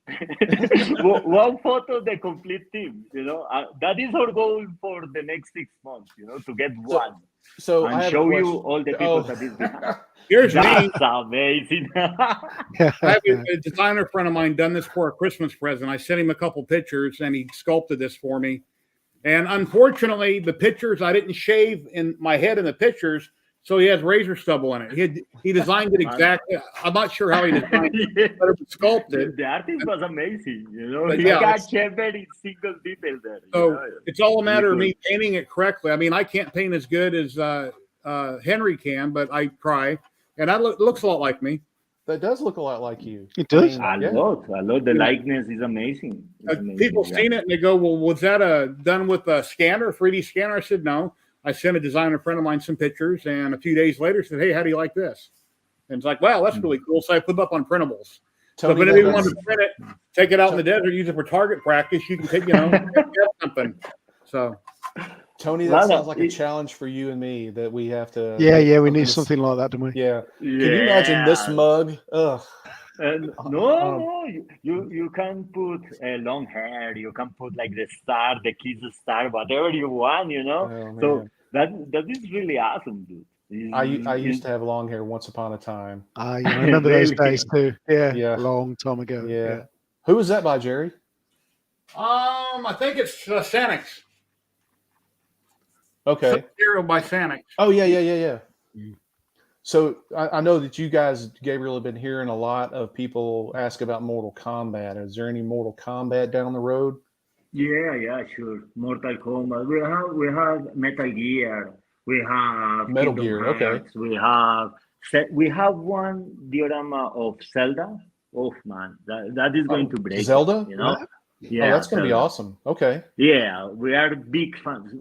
one photo of the complete team. You know, that is our goal for the next 6 months. You know, to get one. So and I have show you all the people that is behind. Here's That's me. amazing. I have a designer friend of mine done this for a Christmas present. I sent him a couple pictures, and he sculpted this for me. And unfortunately, the pictures I didn't shave in my head in the pictures, so he has razor stubble in it. He designed it exactly. I'm not sure how he designed it, but it was sculpted. The artist was amazing. You know, But he yeah, got every single detail there. So it's all a matter of Really me painting it correctly. I mean, I can't paint as good as Henry can, but I try, and that looks a lot like me. That does look a lot like you. It does. I mean, A lot. The likeness is amazing. It's amazing. People seen it and they go, "Well, was that done with a scanner, 3D scanner?" I said, "No." I sent a designer friend of mine some pictures, and a few days later said, "Hey, how do you like this?" And it's like, "Wow, that's really cool." So I put it up on printables. So if Tony, anybody wanted to print it, take it out in the desert, use it for target practice. You can take, something. So, Tony, that sounds like a challenge for you and me that we have to. Yeah, we need something like that, don't we? Yeah. Can you imagine this mug? Ugh. No. You can put long hair. You can put like the star, the kids star, whatever you want. Oh, So that is really awesome, dude. I used to have long hair once upon a time. I remember those Really? days too. Yeah, Yeah. a long time ago. Yeah. Who was that by, Jerry? I think it's Sanix. Okay. Hero by Sanix. Oh yeah. So I know that you guys, Gabriel, have been hearing a lot of people ask about Mortal Kombat. Is there any Mortal Kombat down the road? Yeah, sure. Mortal Kombat. We have Metal Gear. We have Metal Kingdom Gear, okay. Hearts. We have one diorama of Zelda. Oh man, that is going to break. Zelda? Yeah, Oh, that's going to be Zelda. awesome. Okay. Yeah, we are big fans.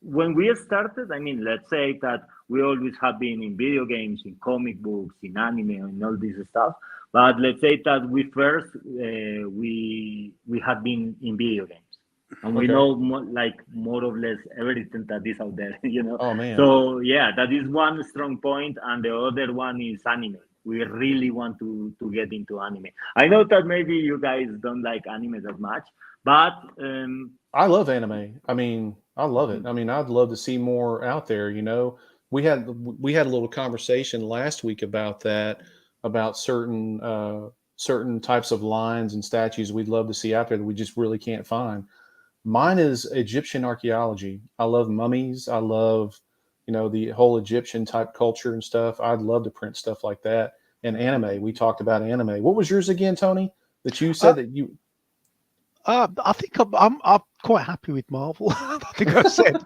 When we started, I mean, let's say that we always have been in video games, in comic books, in anime, and all this stuff. But let's say that we first we have been in video games, and we Okay. know more or less everything that is out there. Oh man. So yeah, that is one strong point, and the other one is anime. We really want to get into anime. I know that maybe you guys don't like anime that much, but I love anime. I mean, I love it. I mean, I'd love to see more out there. We had a little conversation last week about that, about certain types of lines and statues we'd love to see out there that we just really can't find. Mine is Egyptian archaeology. I love mummies. I love, the whole Egyptian type culture and stuff. I'd love to print stuff like that. And anime. We talked about anime. What was yours again, Tony? That you said that you. I think I'm quite happy with Marvel. I think I said,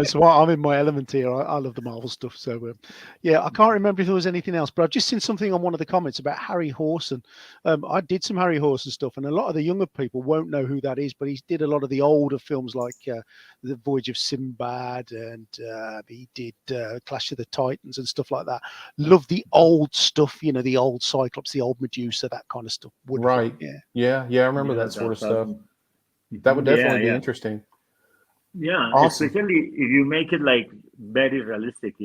so I'm in my element here. I love the Marvel stuff. So, yeah, I can't remember if there was anything else, but I've just seen something on one of the comments about Harry Horson. I did some Harry Horson stuff, and a lot of the younger people won't know who that is, but he did a lot of the older films like The Voyage of Sinbad, and he did Clash of the Titans and stuff like that. Love the old stuff, the old Cyclops, the old Medusa, that kind of stuff. Right. Yeah. I remember that sort of stuff. That would definitely be interesting. Yeah, awesome. Especially if you make it like very realistic,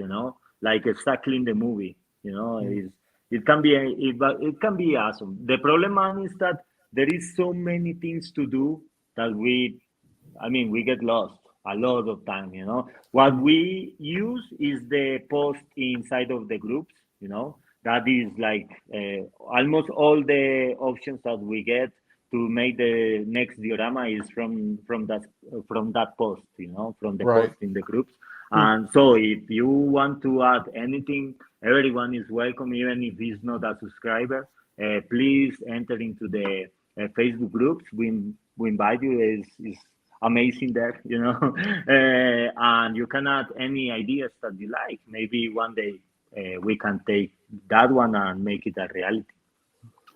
like exactly in the movie. It can be awesome. The problem, man, is that there is so many things to do that we get lost a lot of time. What we use is the post inside of the groups. That is like almost all the options that we get to make the next diorama is from that post, from the Right. post in the groups. And so if you want to add anything, everyone is welcome, even if he's not a subscriber. Please enter into the Facebook groups. We invite you. Is amazing there, and you can add any ideas that you like. Maybe one day we can take that one and make it a reality.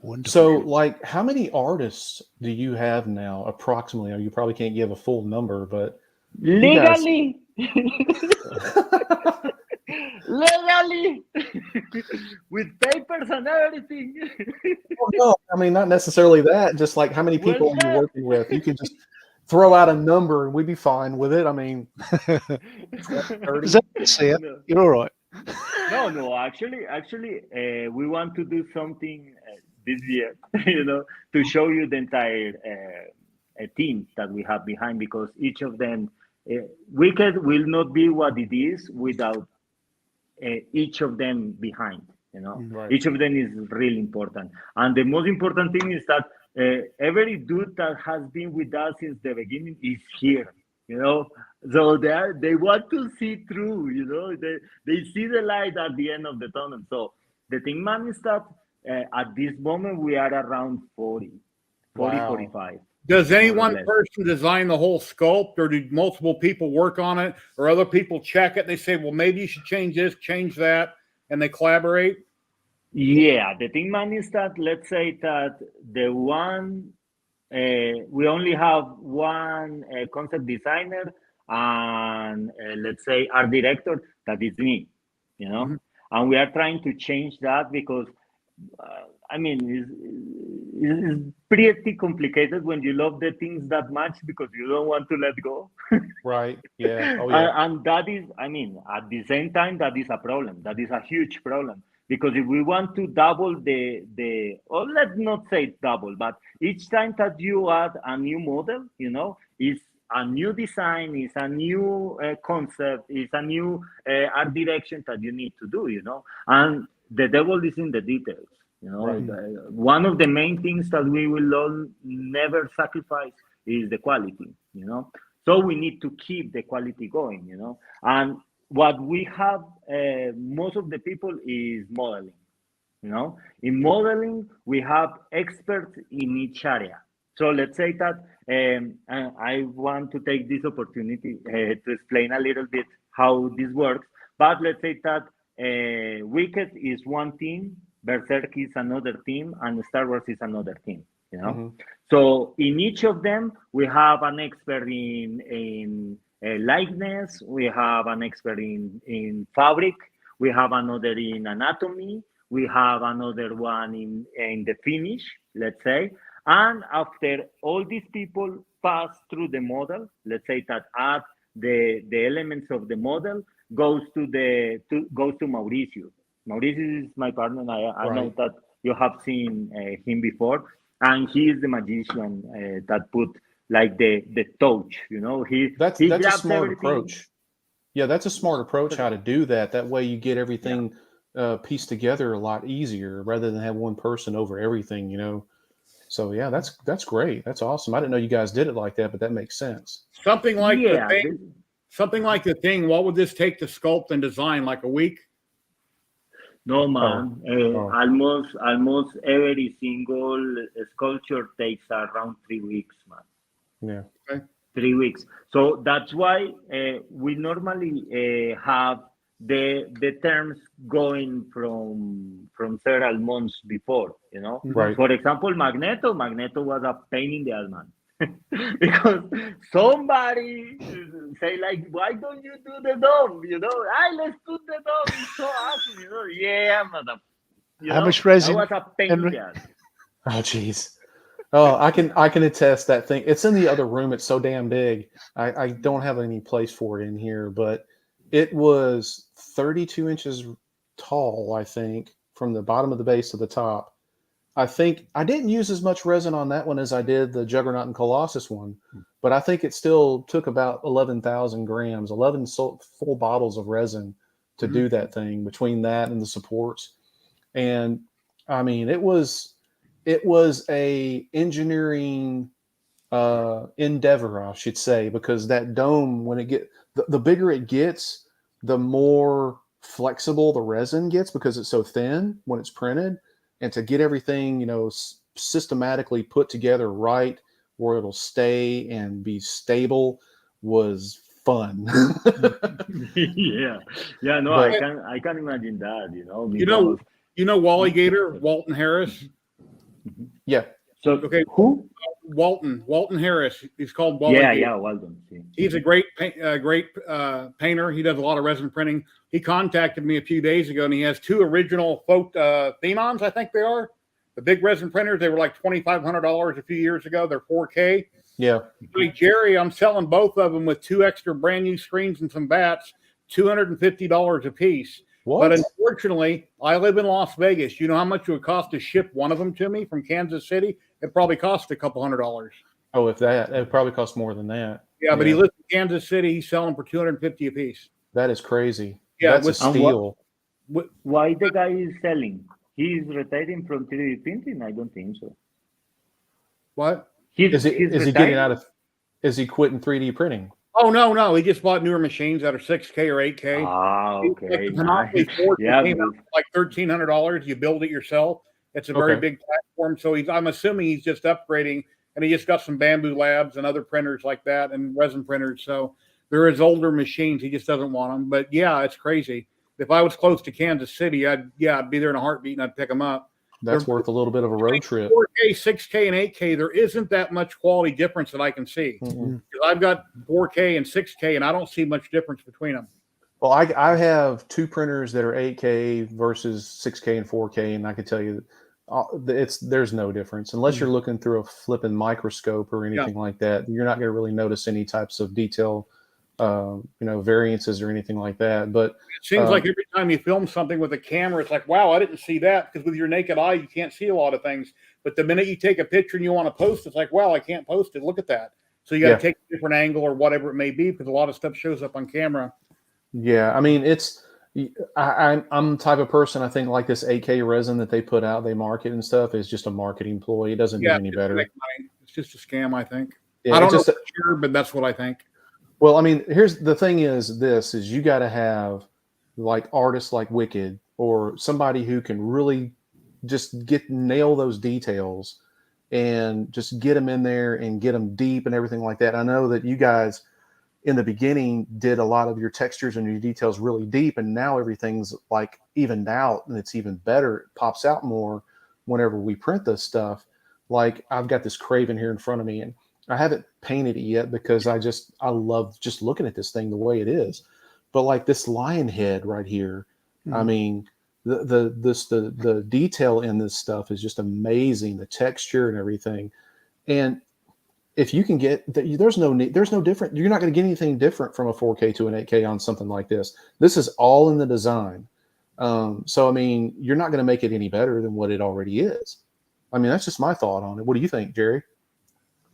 Wonderful. So, like, how many artists do you have now, approximately? You probably can't give a full number, but legally, legally, with papers and everything. No, I mean, not necessarily that. Just like, how many people are you working with? You can just throw out a number, and we'd be fine with it. I mean, 30? You're all right. No. Actually, we want to do something this year, to show you the entire team that we have behind, because each of them, Wicked will not be what it is without each of them behind. Right. Each of them is really important, and the most important thing is that every dude that has been with us since the beginning is here. So they want to see through. They see the light at the end of the tunnel. So the thing, man, is that at this moment we are around 40, Wow. 45. Does any more or one less. person design the whole sculpt, or do multiple people work on it, or other people check it and they say, well, maybe you should change this, change that, and they collaborate? Yeah, the thing, man, is that let's say that the one we only have one concept designer and let's say art director, that is me, you know. Mhm. And we are trying to change that because I mean it's pretty complicated when you love the things that much because you don't want to let go. Right. Yeah. Oh yeah. And that is, I mean, at the same time, that is a problem. That is a huge problem because if we want to double or let's not say double, but each time that you add a new model, you know, is a new design, is a new concept, is a new art direction that you need to do, you know, and the devil is in the details. You know, Right. one of the main things that we will all never sacrifice is the quality, you know. So we need to keep the quality going, you know. And what we have, most of the people is modeling, you know. In modeling, we have experts in each area. So let's say that and I want to take this opportunity to explain a little bit how this works. But let's say that Wicked is one team, Berserk is another team, and Star Wars is another team, you know. Mm-hmm. So in each of them, we have an expert in likeness, we have an expert in fabric, we have another in anatomy, we have another one in the finish, let's say. And after all these people pass through the model, let's say that add the elements of the model, goes to Mauricio. Mauricio is my partner. I know Right. that you have seen him before, and he is the magician that put like the touch. You know, he That's a grabs smart everything. approach. Yeah, that's a smart approach how to do that. That way you get everything pieced together a lot easier rather than have one person over everything, you know. So yeah, that's great. That's awesome. I didn't know you guys did it like that, but that makes sense. Something like the Yeah, thing, something like the thing. What would this take to sculpt and design? Like a week? no Oh, man. oh, Almost every single sculpture takes around 3 weeks, man. yeah. 3 weeks. So that's why we normally have the terms going from several months before. You know, Right. for example, Magneto was a pain in the ass, man. Because somebody say like, why don't you do the dome? You know, let's do the dome. It's so awesome. You know, yeah, madam. You How know, much that resin, was a pain in Henry? the ass. Oh, jeez. Oh, I can attest that thing. It's in the other room. It's so damn big. I don't have any place for it in here, but it was 32 inches tall, I think, from the bottom of the base to the top. I think I didn't use as much resin on that one as I did the Juggernaut and Colossus one, but I think it still took about 11,000 grams, 11 full bottles of resin to Mhm. do that thing between that and the supports. And I mean, it was a engineering endeavor, I should say, because that dome, when it the bigger it gets, the more flexible the resin gets because it's so thin when it's printed. And to get everything, you know, systematically put together right where it'll stay and be stable was fun. Yeah, no, But I can imagine that, you know, You know, because Wally Gator, Walton Harris. yeah, so Okay, who? Walton Harris. He's called Wally Gator. Yeah, well done. See. He's a great painter. He does a lot of resin printing. He contacted me a few days ago, and he has two original folk Phenons, I think they are. The big resin printers. They were like $2,500 a few years ago. They're 4K. yeah. Hey, Jerry, I'm selling both of them with two extra brand new screens and some bats, $250 a piece. What? But unfortunately, I live in Las Vegas. You know how much it would cost to ship one of them to me from Kansas City? It probably cost a couple $100. Oh, if that, it probably costs more than that. Yeah, but he lives in Kansas City. He's selling for $250 a piece. That is crazy. Yeah, That's a with- steal. Why the guy is selling? He is retiring from 3D printing? I don't think so. What? Is he retiring? getting out of? Is he quitting 3D printing? Oh, no. He just bought newer machines that are 6K or 8K. Ah, okay. Like the Monopoly Nice. Force Yeah, came out but- for like $1,300. You build it yourself. It's a very Okay. big platform. So I'm assuming he's just upgrading and he just got some Bamboo Labs and other printers like that and resin printers. So there is older machines. He just doesn't want them. But yeah, it's crazy. If I was close to Kansas City, I'd be there in a heartbeat and I'd pick them up. That's worth a little bit of a road trip. 4K, 6K, and 8K, there isn't that much quality difference that I can see. Mhm. I've got 4K and 6K, and I don't see much difference between them. Well, I have two printers that are 8K versus 6K and 4K, and I can tell you there's no difference unless you're looking through a flipping microscope or anything like that. You're not going to really notice any types of detail, variances or anything like that. But it seems like every time you film something with a camera, it's like, wow, I didn't see that, because with your naked eye, you can't see a lot of things. But the minute you take a picture and you want to post, it's like, wow, I can't post it. Look at that. So you got to take a different angle or whatever it may be, because a lot of stuff shows up on camera. Yeah, I mean, I'm the type of person, I think, like this 8K resin that they put out, they market and stuff, is just a marketing ploy. It doesn't do any better. It's just a scam, I think. Yeah, I don't know for sure, but that's what I think. Well, I mean, here's the thing is you got to have like artists like Wicked or somebody who can really just nail those details and just get them in there and get them deep and everything like that. I know that you guys in the beginning did a lot of your textures and your details really deep, and now everything's like evened out and it's even better. It pops out more whenever we print this stuff. Like I've got this Craven here in front of me, and I haven't painted it yet because I love just looking at this thing the way it is. But like this lion head right here, I mean, the detail in this stuff is just amazing. The texture and everything. And if you can get there's no different. You're not going to get anything different from a 4K to an 8K on something like this. This is all in the design. So I mean, you're not going to make it any better than what it already is. I mean, that's just my thought on it. What do you think, Jerry?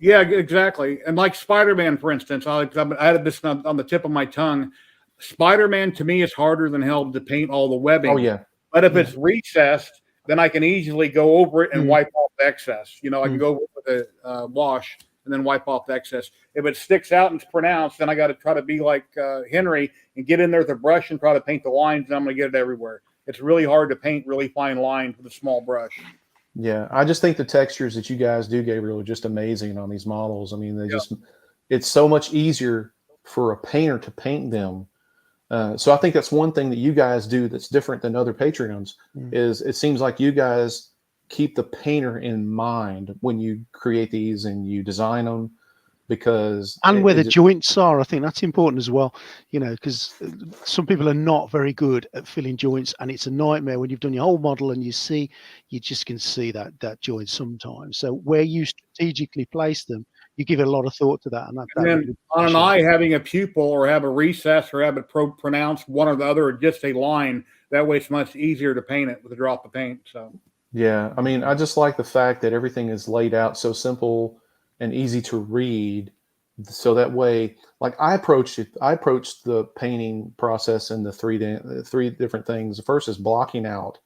Yeah, exactly. And like Spider-Man, for instance, I had this on the tip of my tongue. Spider-Man to me is harder than hell to paint all the webbing. Oh yeah. But if it's recessed, then I can easily go over it and wipe off the excess. I can go over it with a wash and then wipe off the excess. If it sticks out and it's pronounced, then I got to try to be like Henry and get in there with a brush and try to paint the lines, and I'm going to get it everywhere. It's really hard to paint really fine lines with a small brush. Yeah, I just think the textures that you guys do, Gabriel, are just amazing on these models. I mean, it's so much easier for a painter to paint them. So I think that's one thing that you guys do that's different than other Patreons is it seems like you guys keep the painter in mind when you create these and you design them, because where the joints are. I think that's important as well, because some people are not very good at filling joints, and it's a nightmare when you've done your whole model and you just can see that joint sometimes. So where you strategically place them, you give it a lot of thought to that. And then really on an eye, having a pupil or have a recess or have it pronounced one or the other, or just a line, that way it's much easier to paint it with a drop of paint. So yeah, I mean, I just like the fact that everything is laid out so simple and easy to read. So that way, like I approached the painting process in the three different things. The first is blocking out.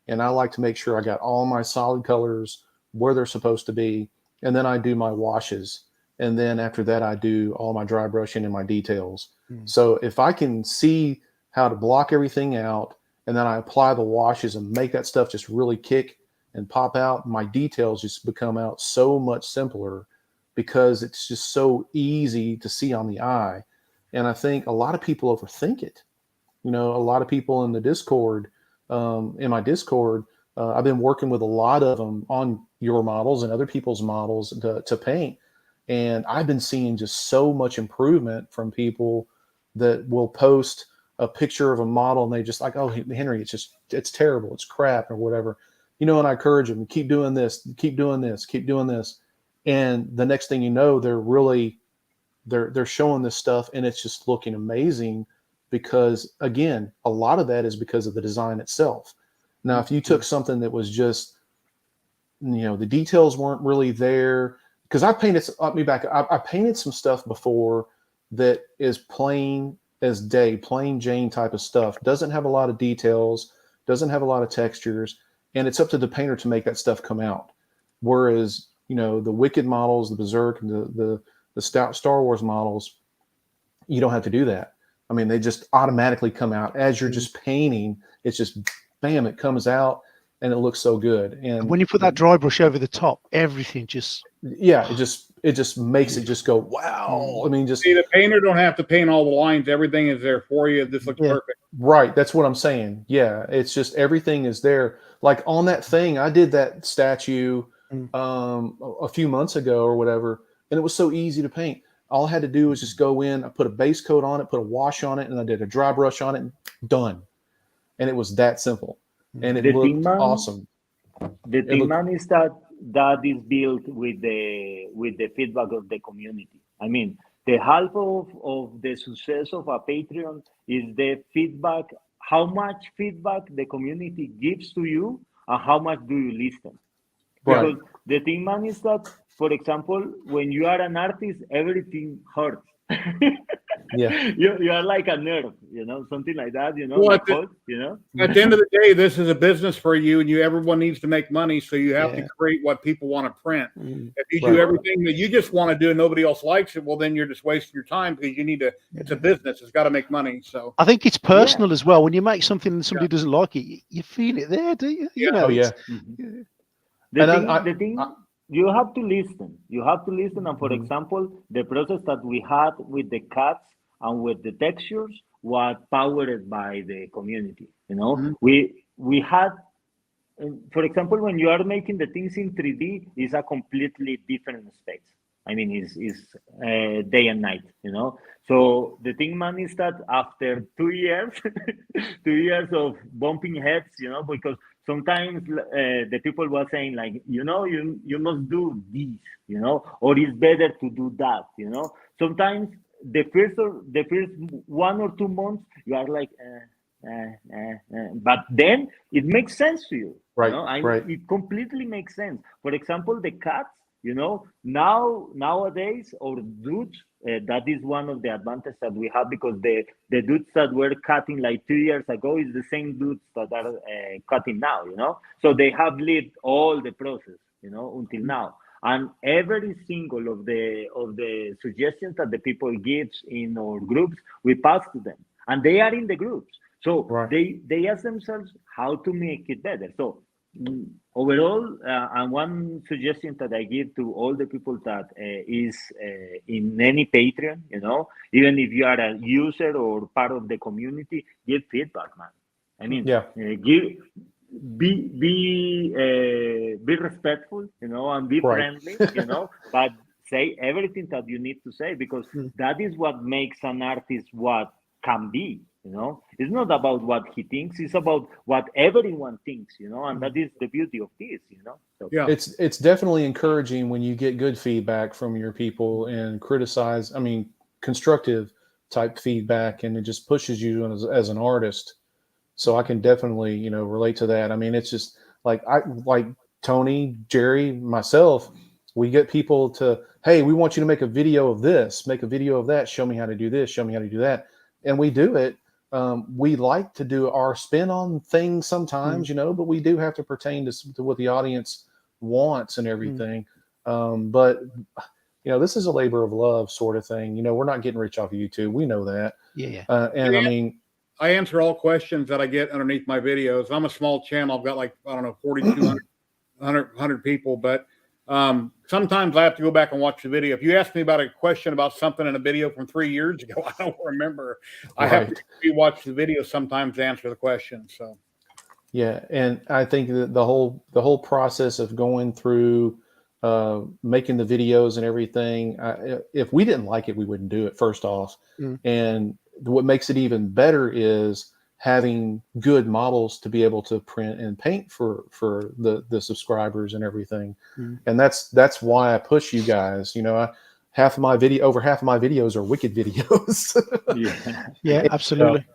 And I like to make sure I got all my solid colors where they're supposed to be. And then I do my washes. And then after that, I do all my dry brushing and my details. So if I can see how to block everything out, and then I apply the washes and make that stuff just really kick and pop out, my details just become out so much simpler because it's just so easy to see on the eye. And I think a lot of people overthink it. A lot of people in the Discord, in my Discord, I've been working with a lot of them on your models and other people's models to paint. And I've been seeing just so much improvement from people that will post a picture of a model and they just like, oh, Henry, it's terrible. It's crap or whatever. And I encourage them, keep doing this, keep doing this, keep doing this. And the next thing you know, they're showing this stuff and it's just looking amazing because, again, a lot of that is because of the design itself. Now, if you took something that was just, the details weren't really there, because I painted some stuff before that is plain as day, plain Jane type of stuff, doesn't have a lot of details, doesn't have a lot of textures, and it's up to the painter to make that stuff come out. Whereas, the Wicked models, the Berserk, and the Star Wars models, you don't have to do that. I mean, they just automatically come out as you're just painting. It's just, bam, it comes out. and it looks so good. And when you put that dry brush over the top, everything just it just makes it just go wow. I mean, just See, the painter don't have to paint all the lines. Everything is there for you. This looks perfect. right. That's what I'm saying. Yeah, it's just everything is there. Like on that thing, I did that statue a few months ago or whatever, and it was so easy to paint. All I had to do was just go in, I put a base coat on it, put a wash on it, and I did a dry brush on it, and done. And it was that simple, and it looked awesome. The thing, man, is that is built with the feedback of the community. I mean, the half of the success of a Patreon is the feedback, how much feedback the community gives to you and how much do you listen. Because the thing, man, is that, for example, when you are an artist, everything hurts. Yeah, you are like a nerd, something like that, Well, like at the- Hulk, At the end of the day, this is a business for you, and everyone needs to make money, so you have to Yeah. create what people want to print. If you Right. do everything that you just want to do and nobody else likes it, well, then you're just wasting your time because you need to. It's a business; it's got to make money. So I think it's personal as well. When you make something and somebody doesn't like it, you feel it there, do you? You know, oh yeah. The thing, you have to listen. You have to listen. And for example, the process that we had with the cuts and with the textures was powered by the community. We had, for example, when you are making the things in 3D, it's a completely different space. I mean, it's day and night. So the thing, man, is that after 2 years, 2 years of bumping heads, because sometimes the people were saying like, you must do this, or it's better to do that, Sometimes the first 1 or 2 months, you are like, but then it makes sense to you. Right. It completely makes sense. For example, the cuts, nowadays, or dudes, that is one of the advantages that we have, because the dudes that were cutting like 2 years ago is the same dudes that are cutting now, So they have lived all the process, until now. And every single of the suggestions that the people gives in our groups, we pass to them, and they are in the groups. So they ask themselves how to make it better. So overall, and one suggestion that I give to all the people that is in any Patreon, even if you are a user or part of the community, give feedback, man. I mean, be respectful, and be friendly, but say everything that you need to say, because that is what makes an artist what can be. It's not about what he thinks; it's about what everyone thinks. And that is the beauty of this. So, yeah, it's definitely encouraging when you get good feedback from your people and constructive type feedback, and it just pushes you as an artist. So I can definitely, relate to that. I mean, it's just like Tony, Jerry, myself, we get people to, hey, we want you to make a video of this, make a video of that, show me how to do this, show me how to do that. And we do it. We like to do our spin on things sometimes, but we do have to pertain to what the audience wants and everything. But this is a labor of love sort of thing. We're not getting rich off of YouTube. We know that. Yeah. I mean, I answer all questions that I get underneath my videos. I'm a small channel. I've got 4,200, 100 people, but sometimes I have to go back and watch the video. If you ask me about a question about something in a video from 3 years ago, I don't remember. I have to rewatch the video sometimes to answer the question. So, yeah, and I think that the whole process of going through making the videos and everything, if we didn't like it, we wouldn't do it. First off, and what makes it even better is having good models to be able to print and paint for the subscribers and everything. And that's why I push you guys. Over half of my videos are Wicked videos. Yeah, absolutely.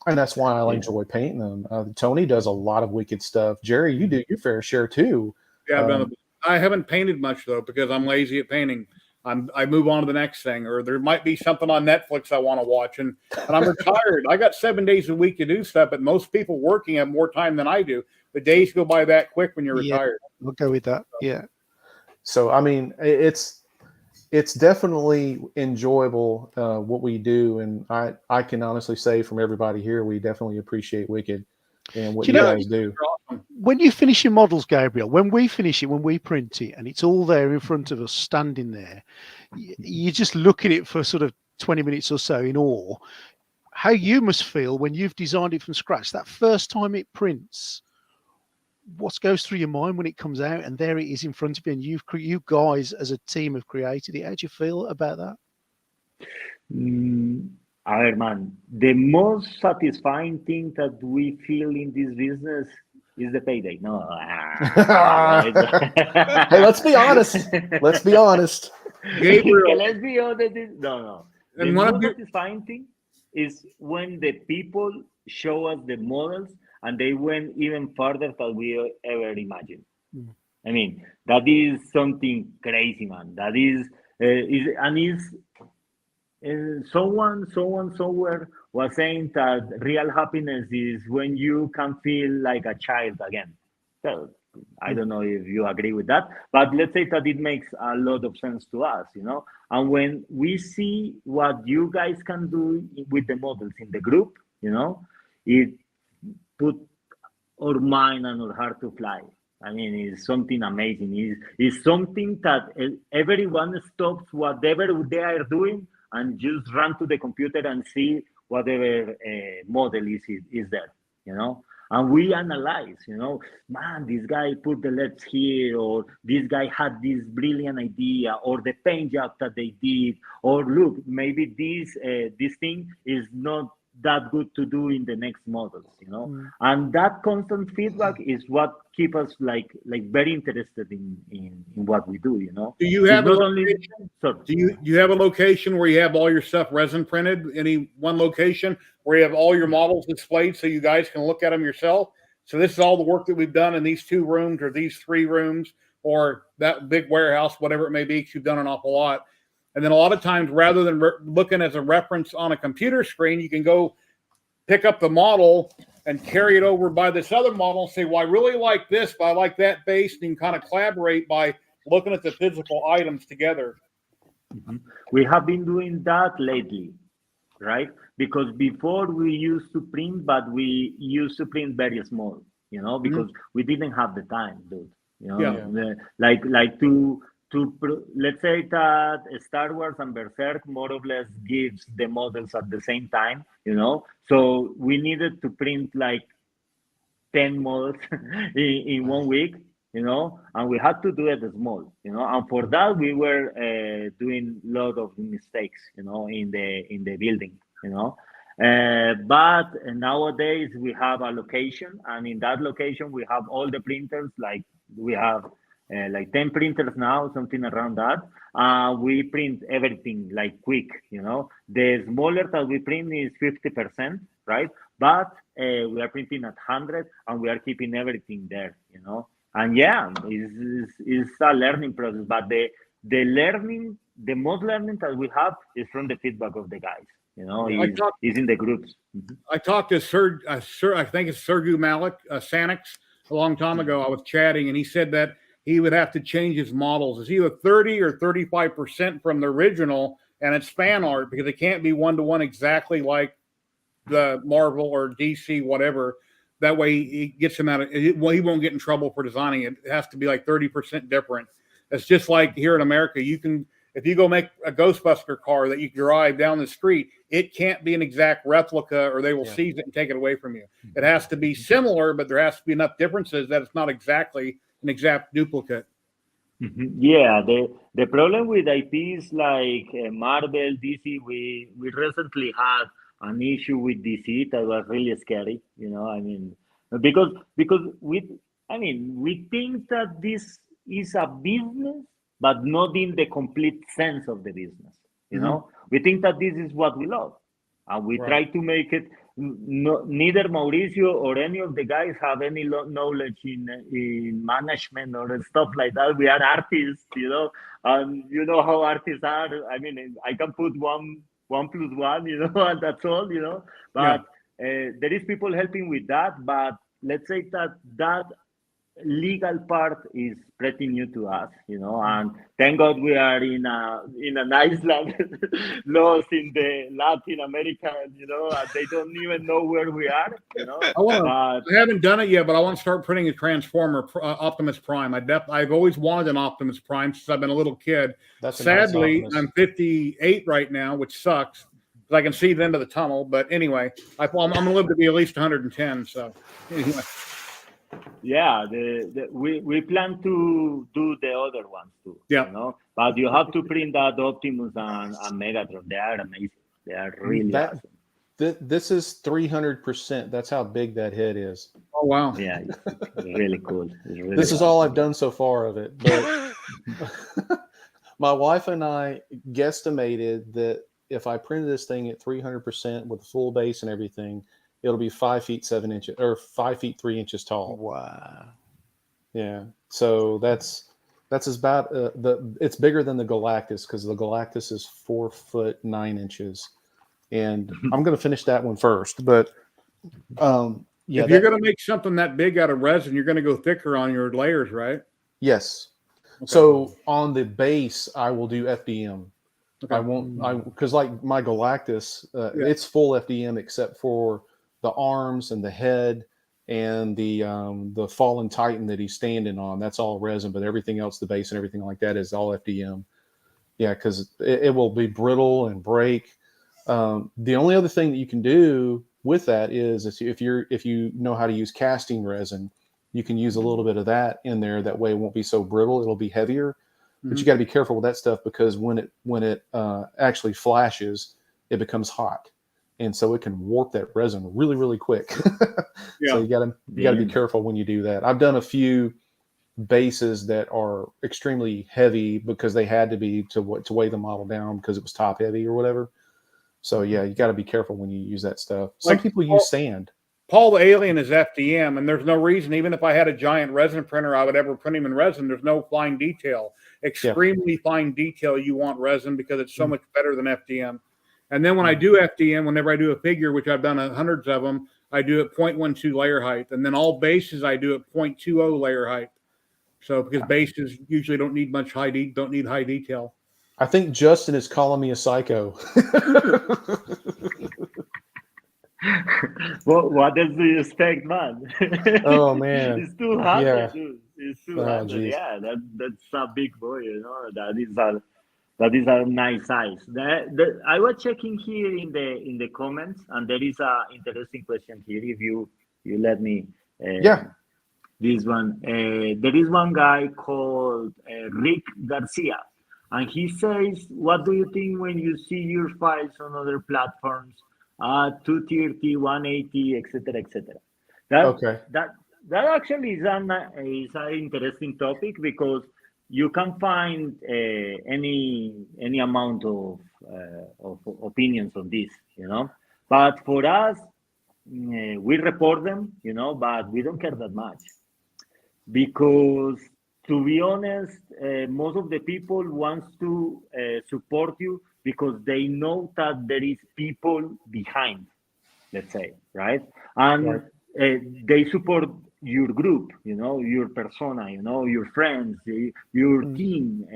And that's why I enjoy painting them. Tony does a lot of Wicked stuff. Jerry, you do your fair share too. Yeah, I haven't painted much though, because I'm lazy at painting. I move on to the next thing, or there might be something on Netflix I want to watch, and I'm retired. I got 7 days a week to do stuff, but most people working have more time than I do. The days go by that quick when you're retired. We'll go with that. Yeah. So I mean, it's definitely enjoyable what we do, and I can honestly say from everybody here, we definitely appreciate Wicked. and what Do you you know- guys do. When you finish your models, Gabriel, when we finish it, when we print it, and it's all there in front of us, standing there, you just look at it for sort of 20 minutes or so in awe. How you must feel when you've designed it from scratch, that first time it prints, what goes through your mind when it comes out and there it is in front of you, and you guys as a team have created it. How do you feel about that? A ver, man, the most satisfying thing that we feel in this business is the payday. No. Hey, let's be honest. Let's be honest. Gabriel. Let's be honest. No. The And one of most your- satisfying thing is when the people show us the models and they went even further than we ever imagined. I mean, that is something crazy, man. That is someone somewhere was saying that real happiness is when you can feel like a child again. So I don't know if you agree with that, but let's say that it makes a lot of sense to us, you know. And when we see what you guys can do with the models in the group, you know, it put our mind and our heart to fly. I mean, it's something amazing. It's something that everyone stops whatever they are doing and just run to the computer and see whatever model is there, you know. And we analyze, you know, man, this guy put the LEDs here, or this guy had this brilliant idea, or the paint job that they did, or look, maybe this thing is not that good to do in the next models, you know. And that constant feedback is what keep us like very interested in what we do, you know. Do you have It's a not only location? sorry. Do you have a location where you have all your stuff resin printed? Any one location where you have all your models displayed so you guys can look at them yourself? So this is all the work that we've done in these 2 rooms or these 3 rooms or that big warehouse, whatever it may be, 'cause you've done an awful lot. And then a lot of times, rather than looking as a reference on a computer screen, you can go pick up the model and carry it over by this other model and say, well, I really like this, but I like that base. And you can kind of collaborate by looking at the physical items together. We have been doing that lately, right? Because before we used to print, but we used to print very small, you know, because we didn't have the time, dude. You know, like to let's say that Star Wars and Berserk more or less gives the models at the same time, you know. So we needed to print like 10 models in 1 week, you know, and we had to do it small, you know. And for that we were doing a lot of mistakes, you know, in the building, you know. But nowadays we have a location, and in that location we have all the printers. Like we have like 10 printers now, something around that. We print everything like quick, you know. The smaller that we print is 50%, right? But we are printing at 100, and we are keeping everything there, you know. And yeah, it's a learning process, but the most learning that we have is from the feedback of the guys, you know. Is in the groups. I talked to I think it's Sergey Malik, Sanix, a long time ago. I was chatting, and he said that he would have to change his models. It's either 30 or 35% from the original, and it's fan art because it can't be 1-to-1 exactly like the Marvel or DC, whatever. That way it gets him out of it. Well, he won't get in trouble for designing it. It has to be like 30% different. It's just like here in America, you can, if you go make a Ghostbuster car that you drive down the street, it can't be an exact replica or they will seize it and take it away from you. It has to be similar, but there has to be enough differences that it's not exactly an exact duplicate. Yeah, the problem with IPs like Marvel, DC, we recently had an issue with DC that was really scary. You know, I mean, because we think that this is a business, but not in the complete sense of the business. You know, we think that this is what we love, and we try to make it. Neither Mauricio or any of the guys have any knowledge in management or stuff like that. We are artists, you know, and you know how artists are. I mean, I can put one plus one, you know, and that's all, you know. But there is people helping with that. But let's say that legal part is pretty new to us, and thank God we are in an island lost in the Latin America, and they don't even know where we are, I haven't done it yet, but I want to start printing a Transformer Optimus Prime. I've always wanted an Optimus Prime since I've been a little kid. That's a nice Sadly, Optimus. I'm 58 right now, which sucks because I can see the end of the tunnel. But anyway, I'm going to live to be at least 110. So anyway. Yeah, we plan to do the other ones too. Yeah. But you have to print that Optimus and Megatron. They are amazing. They are really awesome. This is 300%. That's how big that head is. Oh wow! Yeah, it's really cool. It's really this is awesome. all I've done so far of it. But my wife and I guesstimated that if I printed this thing at 300% with the full base and everything, it'll be 5 feet 7 inches or 5 feet 3 inches tall. Wow. Yeah. So that's about it's bigger than the Galactus because the Galactus is 4 foot 9 inches, and I'm going to finish that one first. But yeah, if you're going to make something that big out of resin, you're going to go thicker on your layers, right? Yes. Okay. So on the base, I will do FDM. Okay. I won't, because like my Galactus, it's full FDM except for the arms and the head and the fallen Titan that he's standing on. That's all resin, but everything else, the base and everything like that, is all FDM. Yeah, because it will be brittle and break. The only other thing that you can do with that is if you know how to use casting resin, you can use a little bit of that in there. That way it won't be so brittle. It'll be heavier. But you got to be careful with that stuff because when it actually flashes, it becomes hot, and so it can warp that resin really, really quick. So you got to be careful when you do that. I've done a few bases that are extremely heavy because they had to be to weigh the model down because it was top heavy or whatever. So yeah, you got to be careful when you use that stuff. Some people use sand. Paul the Alien is FDM, and there's no reason, even if I had a giant resin printer, I would ever print him in resin. There's no fine detail. Extremely fine detail you want resin because it's so much better than FDM. And then when I do FDM, whenever I do a figure, which I've done hundreds of them, I do it 0.12 layer height. And then all bases, I do it 0.20 layer height. So because bases usually don't need much high detail. I think Justin is calling me a psycho. Well, what else do you expect, man? Oh man, it's 200, yeah. dude. It's 200. geez. Yeah, that's a big boy. That is a nice size. I was checking here in the comments, and there is a interesting question here. If you let me, this one. There is one guy called Rick Garcia, and he says, "What do you think when you see your files on other platforms? 230, 180, etc., etc." That actually is an interesting topic because you can find any amount of opinions on this, But for us, we report them, but we don't care that much because, to be honest, most of the people wants to support you because they know that there is people behind, let's say, right? And they support your group, your persona, your friends, your team.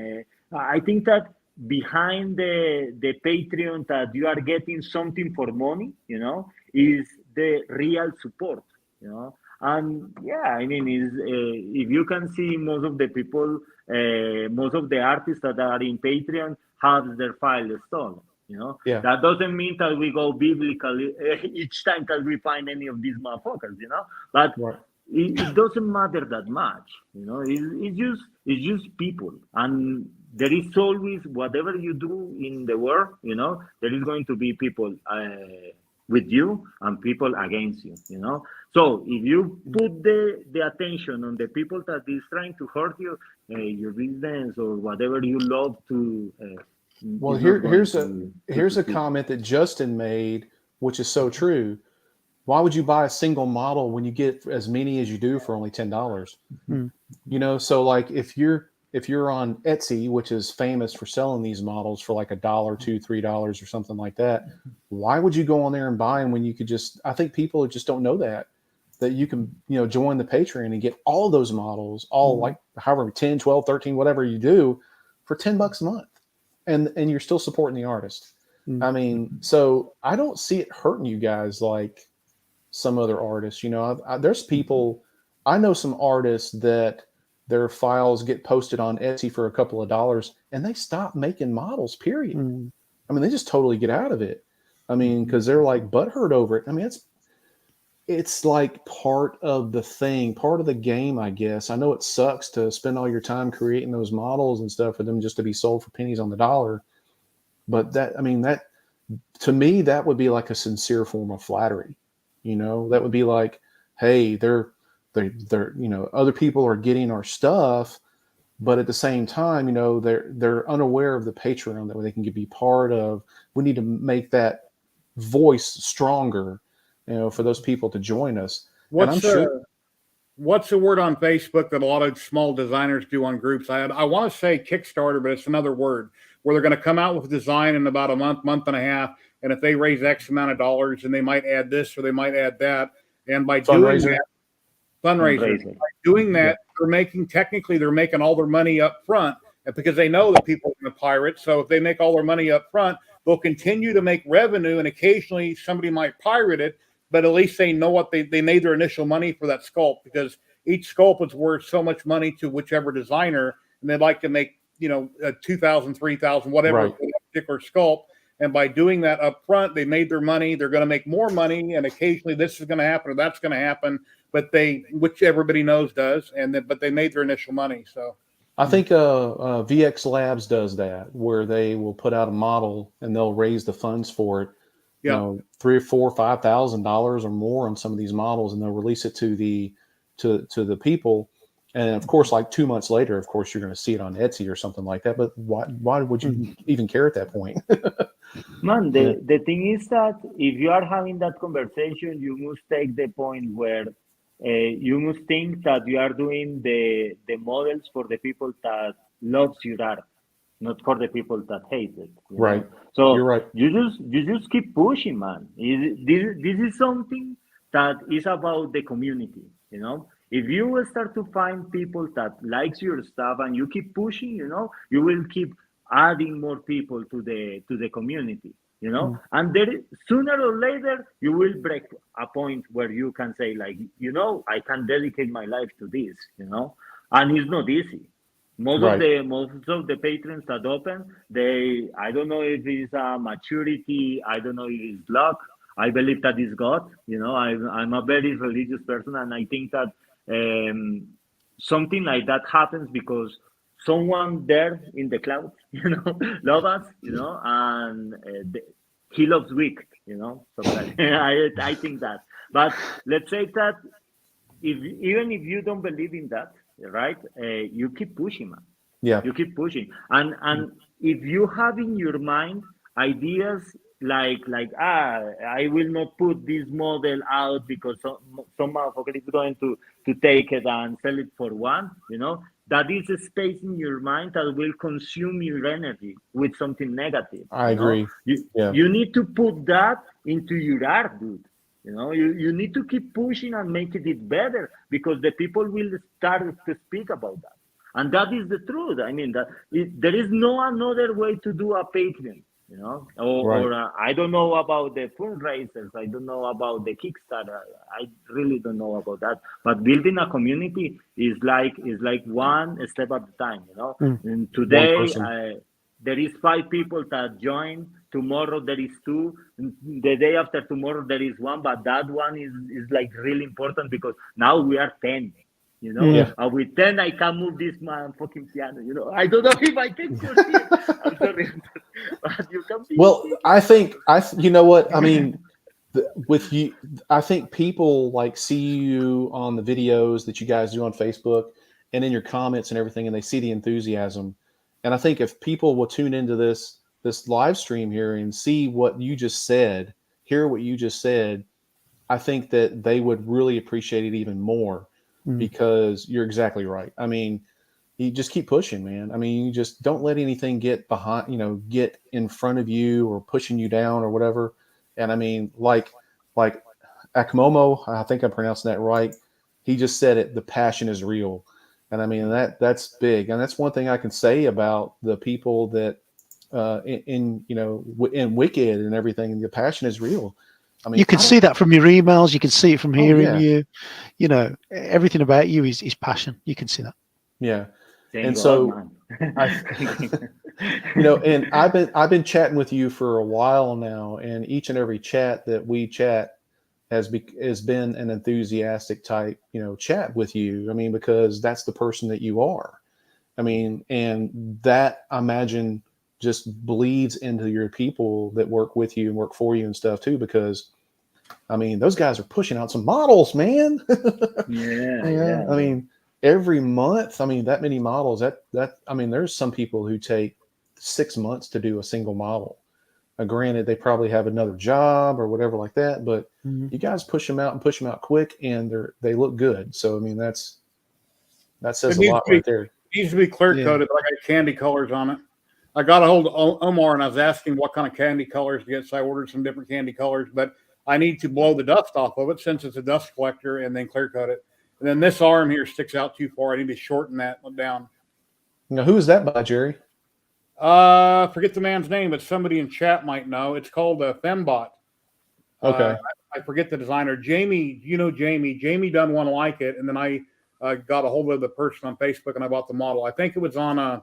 I think that behind the Patreon that you are getting something for money, is the real support, And yeah, I mean, if you can see most of the people, most of the artists that are in Patreon have their file stolen. That doesn't mean that we go biblically each time that we find any of these motherfuckers, But it doesn't matter that much, It's just people, and there is always, whatever you do in the world, there is going to be people with you and people against you, So if you put the attention on the people that is trying to hurt you, your business or whatever you love to. Well, here's a comment that Justin made, which is so true. Why would you buy a single model when you get as many as you do for only $10? So like if you're on Etsy, which is famous for selling these models for like $1, $2, $3 or something like that, why would you go on there and buy them when you could I think people just don't know that. that you can, join the Patreon and get all those models, all like however 10, 12, 13, whatever you do for $10 a month. And you're still supporting the artist. I mean, so I don't see it hurting you guys like some other artists. There's people, I know some artists that their files get posted on Etsy for a couple of dollars and they stop making models, period. I mean, they just totally get out of it. I mean, because they're like butthurt over it. I mean, it's like part of the thing, part of the game, I guess. I know it sucks to spend all your time creating those models and stuff for them just to be sold for pennies on the dollar. But that to me, that would be like a sincere form of flattery. That would be like, hey, they're other people are getting our stuff, but at the same time, they're unaware of the Patreon that they can be part of. We need to make that voice stronger, for those people to join us. What's the word on Facebook that a lot of small designers do on groups? I want to say Kickstarter, but it's another word where they're going to come out with a design in about a month and a half. And if they raise X amount of dollars, and they might add this or they might add that. And by doing that, fundraiser. By doing that, they're making all their money up front, because they know that people are going to pirate. So if they make all their money up front, they'll continue to make revenue, and occasionally somebody might pirate it, but at least they know what they made their initial money for that sculpt, because each sculpt is worth so much money to whichever designer, and they'd like to make, $2,000, $3,000, whatever for that particular sculpt. And by doing that up front, they made their money. They're going to make more money, and occasionally this is going to happen or that's going to happen. But which everybody knows does, but they made their initial money. So I think VX Labs does that, where they will put out a model and they'll raise the funds for it. Yeah. $3,000 or $4,000, $5,000 or more on some of these models, and they'll release it to the people. And of course, like 2 months later, of course, you're going to see it on Etsy or something like that. But why would you even care at that point? Man, the thing is that if you are having that conversation, you must take the point where you must think that you are doing the models for the people that loves your art, not for the people that hate it. Right. So you're right. You just keep pushing, man. This is something that is about the community. If you start to find people that likes your stuff and you keep pushing, you will keep adding more people to the community, and there, sooner or later, you will break a point where you can say, like, I can dedicate my life to this, and it's not easy. Most of the patrons that open, I don't know if it's maturity, I don't know if it's luck. I believe that is God. I'm a very religious person, and I think that something like that happens because someone there in the clouds, love us, and he loves weak, so I think that. But let's say that even if you don't believe in that, right, you keep pushing, man. Yeah. You keep pushing, and if you have in your mind ideas like I will not put this model out because some motherfucker is going to take it and sell it for one, that is a space in your mind that will consume your energy with something negative. I agree. You need to put that into your art, dude. You need to keep pushing and making it better, because the people will start to speak about that. And that is the truth. I mean, there is no another way to do a Patreon, or I don't know about the fundraisers. I don't know about the Kickstarter. I really don't know about that. But building a community is like one step at a time, And today, there is 5 people that join. Tomorrow there is 2. The day after tomorrow there is 1. But that one is like really important, because now we are 10. And with 10 I can move this fucking piano. I don't know if I can proceed. I'm sorry, but you can be. Well, I think you know what I mean. With you, I think people like see you on the videos that you guys do on Facebook and in your comments and everything, and they see the enthusiasm. And I think if people will tune into this live stream here and see what you just said, hear what you just said, I think that they would really appreciate it even more. Because you're exactly right. I mean, you just keep pushing, man. I mean, you just don't let anything get get in front of you or pushing you down or whatever. And I mean, like Akmomo, I think I'm pronouncing that right. He just said it. The passion is real, and I mean that's big, and that's one thing I can say about the people that in Wicked and everything. The passion is real. I mean, You can see that from your emails. You can see it from hearing you. You know, everything about you is passion. You can see that. Yeah. Thank And God, so man. and I've been chatting with you for a while now, and each and every chat that we chat has been an enthusiastic type, chat with you. I mean, because that's the person that you are. I mean, and that I imagine just bleeds into your people that work with you and work for you and stuff too, because I mean, those guys are pushing out some models, man. Yeah. I mean, every month, I mean, that many models, I mean, there's some people who take 6 months to do a single model. Granted, they probably have another job or whatever like that, but you guys push them out quick, and they look good. So, I mean, that says a lot right there. It needs to be clear coated, but I got candy colors on it. I got a hold of Omar and I was asking what kind of candy colors to get, so I ordered some different candy colors, but I need to blow the dust off of it since it's a dust collector and then clear coat it. And then this arm here sticks out too far. I need to shorten that down. Now, who is that by, Jerry? Forget the man's name, but somebody in chat might know. It's called a Fembot. Okay. I forget the designer. Jamie, Jamie done one like it, and then I got a hold of the person on Facebook and I bought the model. I think it was on a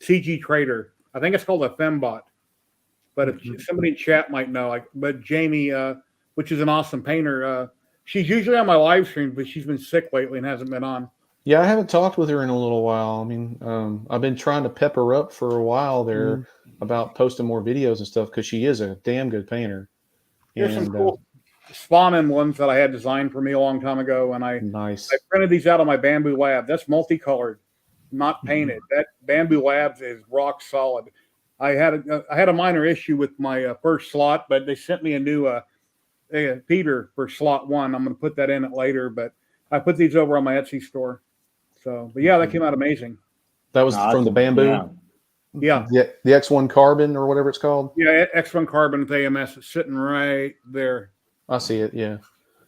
CG Trader. I think it's called a Fembot. But if somebody in chat might know, but Jamie, which is an awesome painter, she's usually on my live stream, but she's been sick lately and hasn't been on. Yeah, I haven't talked with her in a little while. I mean, I've been trying to pep her up for a while there about posting more videos and stuff, because she is a damn good painter. Here's some cool spawn emblems that I had designed for me a long time ago, and I printed these out on my Bamboo Lab. That's multicolored, not painted. That Bamboo Labs is rock solid. I had a minor issue with my first slot, but they sent me a new Peter for slot 1. I'm going to put that in it later, but I put these over on my Etsy store. So, but yeah, that came out amazing. That was from the Bamboo. Yeah. The X1 Carbon or whatever it's called. Yeah, X1 Carbon with AMS. It's sitting right there. I see it. Yeah.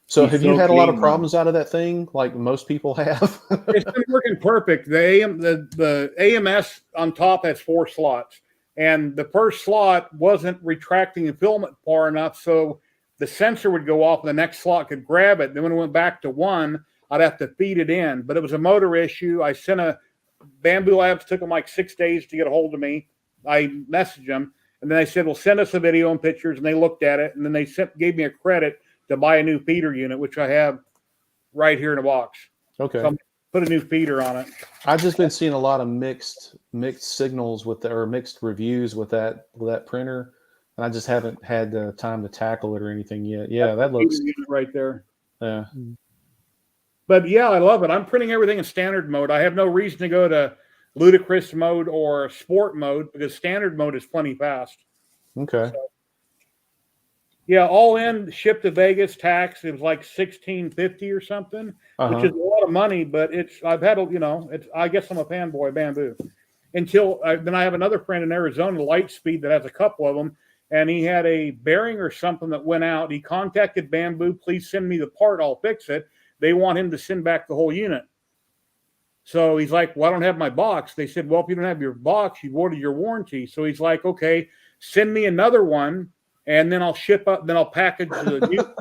So have you had a lot of problems out of that thing, like most people have? It's been working perfect. The AMS on top has 4 slots, and the first slot wasn't retracting the filament far enough, so the sensor would go off and the next slot could grab it. Then when it went back to 1, I'd have to feed it in. But it was a motor issue. I sent a Bamboo Labs, took them like 6 days to get a hold of me. I messaged them, and then they said, well, send us a video and pictures, and they looked at it, and then they gave me a credit to buy a new feeder unit, which I have right here in a box. Okay. So I'm put a new feeder on it. I've just been seeing a lot of mixed signals or mixed reviews with that printer, and I just haven't had the time to tackle it or anything yet. Yeah, that looks right there. Yeah. But yeah, I love it. I'm printing everything in standard mode. I have no reason to go to ludicrous mode or sport mode, because standard mode is plenty fast. Okay. So, yeah, all in, shipped to Vegas, tax, it was like $1,650 or something, which is a lot of money, but I guess I'm a fanboy of Bamboo. Then I have another friend in Arizona, Lightspeed, that has a couple of them, and he had a bearing or something that went out. He contacted Bamboo, please send me the part, I'll fix it. They want him to send back the whole unit. So he's like, well, I don't have my box. They said, well, if you don't have your box, you've ordered your warranty. So he's like, okay, send me another one, and then I'll ship up, then I'll package the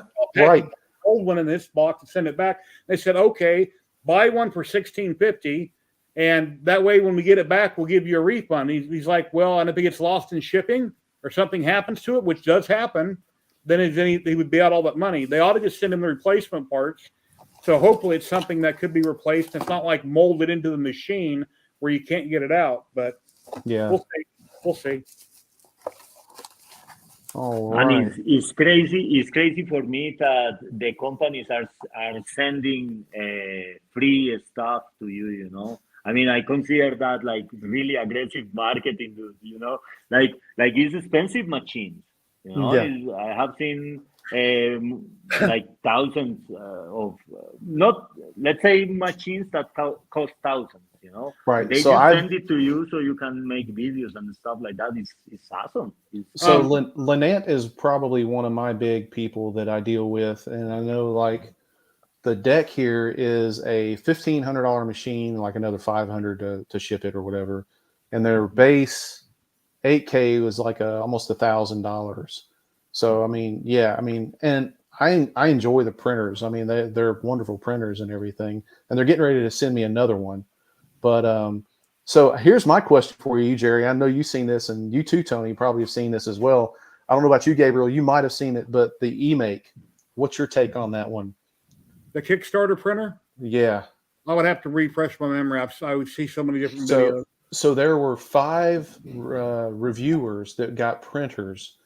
old one in this box and send it back. They said, okay, buy one for $1,650, and that way when we get it back, we'll give you a refund. He's like, well, and if it gets lost in shipping or something happens to it, which does happen, then he would be out all that money. They ought to just send him the replacement parts. So hopefully it's something that could be replaced. It's not like molded into the machine where you can't get it out, but yeah, we'll see. All right. And it's crazy. It's crazy for me that the companies are sending free stuff to you. You know, I mean, I consider that like really aggressive marketing. You know, like it's expensive machines. You know, Yeah. I have seen like thousands of not, let's say, machines that cost thousands. you know. Right. They So just I've send it to you so you can make videos and stuff like that. It's awesome. So Lynette is probably one of my big people that I deal with, and I know like the deck here is a $1,500 machine, like another $500 to ship it or whatever, and their base 8K was like almost $1,000. So I mean, yeah, I mean, and I enjoy the printers. I mean, they're wonderful printers and everything, and they're getting ready to send me another one, but so here's my question for you, Jerry. I know you've seen this, and you too, Tony, probably have seen this as well. I don't know about you, Gabriel. You might have seen it, but the eMake. What's your take on that one? The Kickstarter printer? Yeah. I would have to refresh my memory. I would see so many different videos. So there were 5 reviewers that got printers,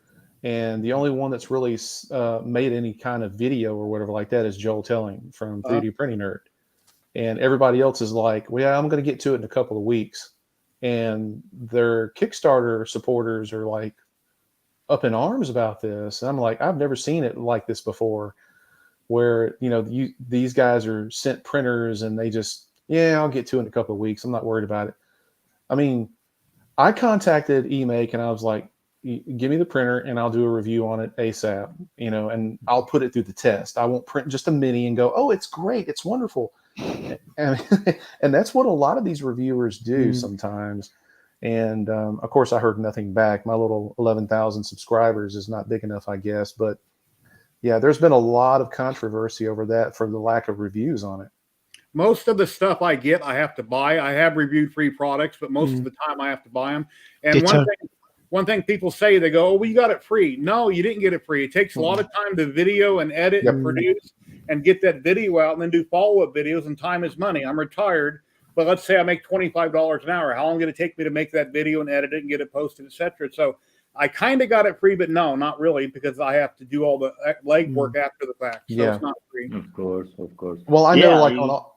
and the only one that's really made any kind of video or whatever like that is Joel Telling from 3D Printing Nerd. And everybody else is like, well, yeah, I'm going to get to it in a couple of weeks. And their Kickstarter supporters are like up in arms about this. And I'm like, I've never seen it like this before, where, you know, these guys are sent printers and they just, yeah, I'll get to it in a couple of weeks. I'm not worried about it. I mean, I contacted eMake and I was like, give me the printer and I'll do a review on it ASAP, you know, and I'll put it through the test. I won't print just a mini and go, oh, it's great, it's wonderful. And that's what a lot of these reviewers do sometimes. And of course, I heard nothing back. My little 11,000 subscribers is not big enough, I guess. But yeah, there's been a lot of controversy over that for the lack of reviews on it. Most of the stuff I get, I have to buy. I have reviewed free products, but most of the time I have to buy them. And one thing people say, they go, oh, well, you got it free. No, you didn't get it free. It takes a lot of time to video and edit and produce and get that video out and then do follow-up videos, and time is money. I'm retired, but let's say I make $25 an hour. How long is it going to take me to make that video and edit it and get it posted, etc.? So I kind of got it free, but no, not really, because I have to do all the legwork after the fact. So it's not free. Of course. Well, I know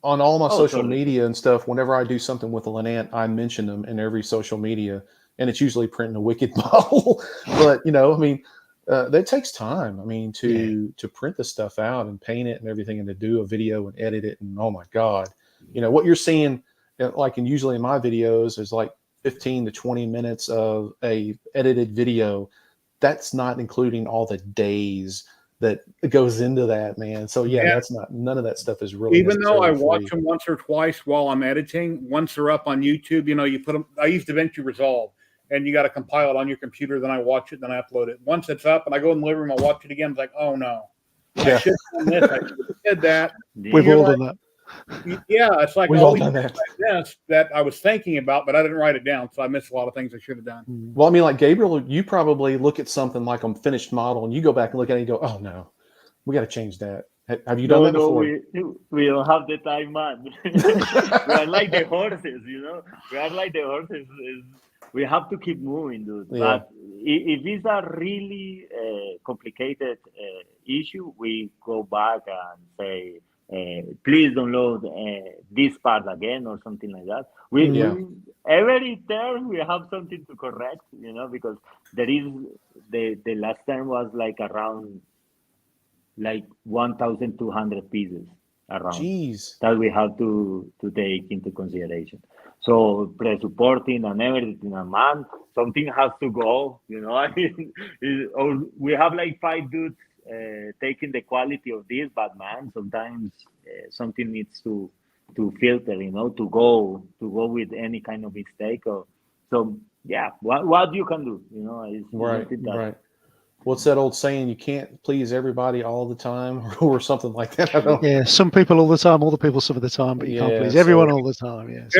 on all my social media and stuff, whenever I do something with Lynette, I mention them in every social media, and it's usually printing a wicked model. But, you know, I mean, that takes time. I mean, to print the stuff out and paint it and everything, and to do a video and edit it, and oh my God, you know what you're seeing, like, and usually in my videos is like 15 to 20 minutes of a edited video. That's not including all the days that goes into that, man. So that's not, none of that stuff is really, even though I watch them once or twice while I'm editing. Once they're up on YouTube, you know, you put them, I use DaVinci Resolve, and you got to compile it on your computer. Then I watch it, then I upload it. Once it's up and I go in the living room, I watch it again. It's like, oh no, I should have done this. I should have said that. We've all done that. Yeah, it's like we've all done that. That I was thinking about, but I didn't write it down, so I missed a lot of things I should have done. Well, I mean, like Gabriel, you probably look at something like a finished model, and you go back and look at it and go, "Oh no, we got to change that." Have you done that before? We don't have the time, man. We are like the horses, you know. We are like the horses. We have to keep moving, dude. Yeah. But if it's a really complicated issue, we go back and say, please download this part again or something like that. Every term we have something to correct, you know, because there is the last term was like around like 1,200 pieces around. Jeez. That we have to take into consideration. So pre-supporting and everything, and man, something has to go, you know. I mean, or we have like 5 dudes taking the quality of this, but man, sometimes something needs to filter, you know, to go with any kind of mistake. So yeah, what you can do, you know, is right. What's that old saying? You can't please everybody all the time, or something like that. I don't. Yeah, some people all the time, other people some of the time, but you can't please everyone all the time. Yeah. So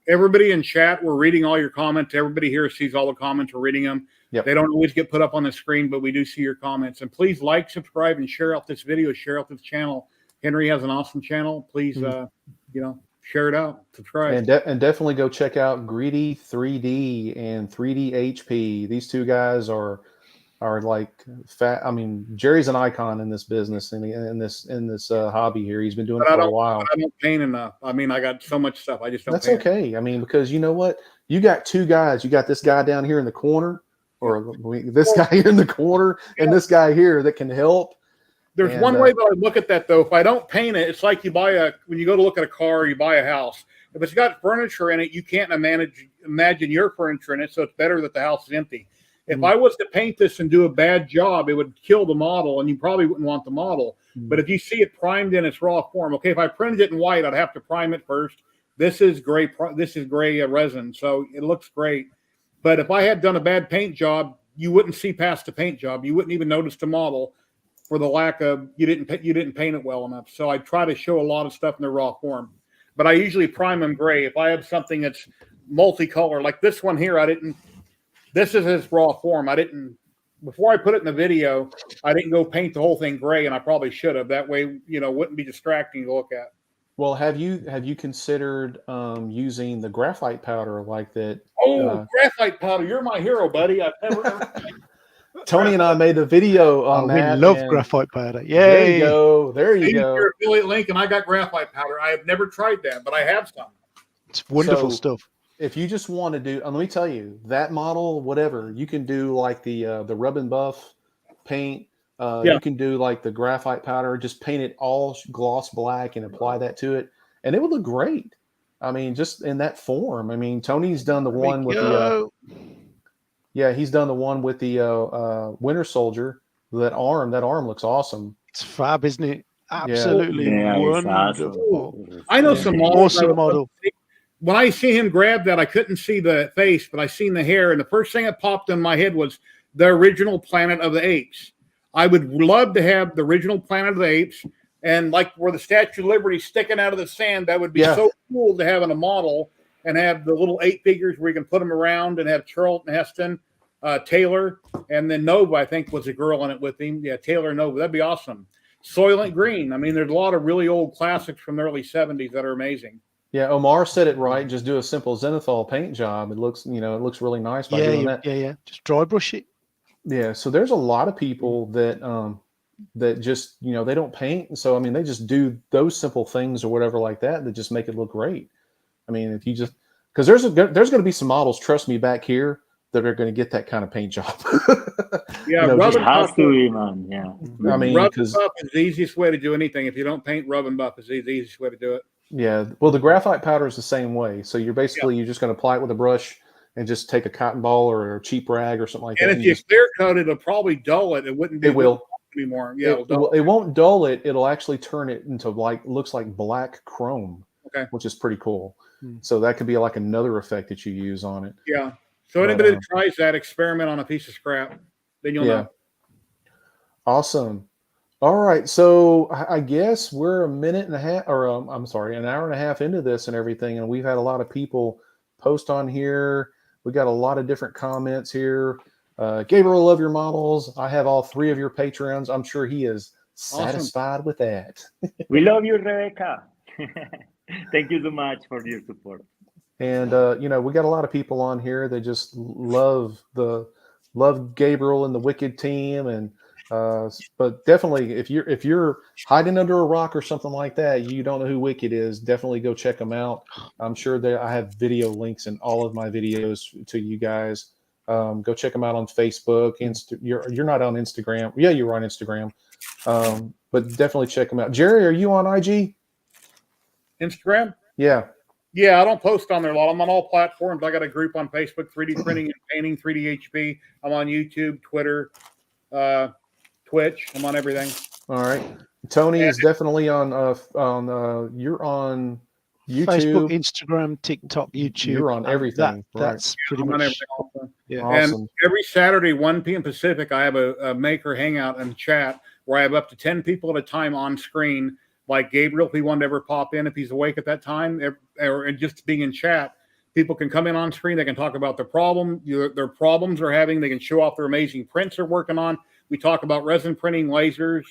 everybody in chat, we're reading all your comments. Everybody here sees all the comments. We're reading them. Yep. They don't always get put up on the screen, but we do see your comments. And please like, subscribe, and share out this video. Share out this channel. Henry has an awesome channel. Please, share it out. Subscribe. And definitely go check out Greedy 3D and 3D HP. These two guys are like fat. I mean, Jerry's an icon in this business and in this hobby here. He's been doing it for a while. I don't paint enough. I mean, I got so much stuff. I just don't. That's okay. I mean, because you know what? You got 2 guys. You got this guy down here in the corner, or this guy here in the corner, and this guy here that can help. There's one way that I look at that, though. If I don't paint it, it's like when you go to look at a car, you buy a house. If it's got furniture in it, you can't imagine your furniture in it, so it's better that the house is empty. If I was to paint this and do a bad job, it would kill the model, and you probably wouldn't want the model. But if you see it primed in its raw form, okay, if I printed it in white, I'd have to prime it first. This is gray. This is gray resin, so it looks great. But if I had done a bad paint job, you wouldn't see past the paint job. You wouldn't even notice the model for the lack of you didn't paint it well enough. So I try to show a lot of stuff in the raw form. But I usually prime them gray. If I have something that's multicolor, like this one here, this is its raw form. Before I put it in the video, I didn't go paint the whole thing gray, and I probably should have. That way, wouldn't be distracting to look at. Well, have you considered using the graphite powder like that? Oh, graphite powder! You're my hero, buddy. I've never. Tony and I made the video on that. We love graphite powder. Yay! There you go. There you go. Your affiliate link, and I got graphite powder. I have never tried that, but I have some. It's wonderful stuff. If you just want to do, let me tell you, that model, whatever, you can do like the rub and buff paint. You can do like the graphite powder, just paint it all gloss black and apply that to it, and it would look great. I mean, just in that form. I mean, Tony's done the one with he's done the one with the Winter Soldier. That arm looks awesome. It's fab, isn't it? Absolutely wonderful. Awesome. I know some models. Awesome model. When I see him grab that, I couldn't see the face, but I seen the hair, and the first thing that popped in my head was the original Planet of the Apes. I would love to have the original Planet of the Apes, and like where the Statue of Liberty sticking out of the sand. That would be so cool to have in a model, and have the little 8 figures where you can put them around, and have Charlton Heston, Taylor, and then Nova, I think, was a girl in it with him. Yeah, Taylor and Nova. That'd be awesome. Soylent Green. I mean, there's a lot of really old classics from the early 70s that are amazing. Yeah, Omar said it right. Just do a simple zenithal paint job. It looks really nice by doing that. Yeah. Just dry brush it. Yeah. So there's a lot of people that just they don't paint. So I mean, they just do those simple things or whatever like that just make it look great. I mean, if you just because there's going to be some models, trust me, back here that are going to get that kind of paint job. Rub and buff, man. Yeah. I mean, rub and buff is the easiest way to do anything. If you don't paint, rub and buff is the easiest way to do it. Yeah, well, the graphite powder is the same way. So you're basically you're just going to apply it with a brush and just take a cotton ball or a cheap rag or something like that. And if you clear coat it, it'll probably dull it. It wouldn't be. It will anymore. Yeah, it won't dull it. It'll actually turn it into looks like black chrome. Okay, which is pretty cool. So that could be like another effect that you use on it. Yeah. So anybody that tries that, experiment on a piece of scrap, then you'll know. Awesome. All right, so I guess we're an hour and a half into this and everything, and we've had a lot of people post on here. We got a lot of different comments here. Gabriel, love your models. I have all 3 of your Patreons. I'm sure he is satisfied with that. We love you, Rebecca. Thank you so much for your support. And we got a lot of people on here that just love Gabriel and the Wicked team, and but definitely if you're hiding under a rock or something like that, you don't know who Wicked is, definitely go check them out. I'm sure that I have video links in all of my videos to you guys. Go check them out on Facebook. You're not on Instagram. Yeah, you're on Instagram. But definitely check them out. Jerry, are you on IG? Instagram? Yeah. Yeah, I don't post on there a lot. I'm on all platforms. I got a group on Facebook, 3D Printing and Painting, 3DHP. I'm on YouTube, Twitter, Twitch. I'm on everything. All right. Tony is definitely on you're on YouTube, Facebook, Instagram, TikTok, YouTube. You're on everything. That's pretty much. Yeah. Awesome. And every Saturday, 1 p.m. Pacific, I have a maker hangout and chat where I have up to 10 people at a time on screen. Like Gabriel, if he wanted to ever pop in, if he's awake at that time, or just being in chat, people can come in on screen. They can talk about their problems they're having. They can show off their amazing prints they're working on. We talk about resin printing, lasers.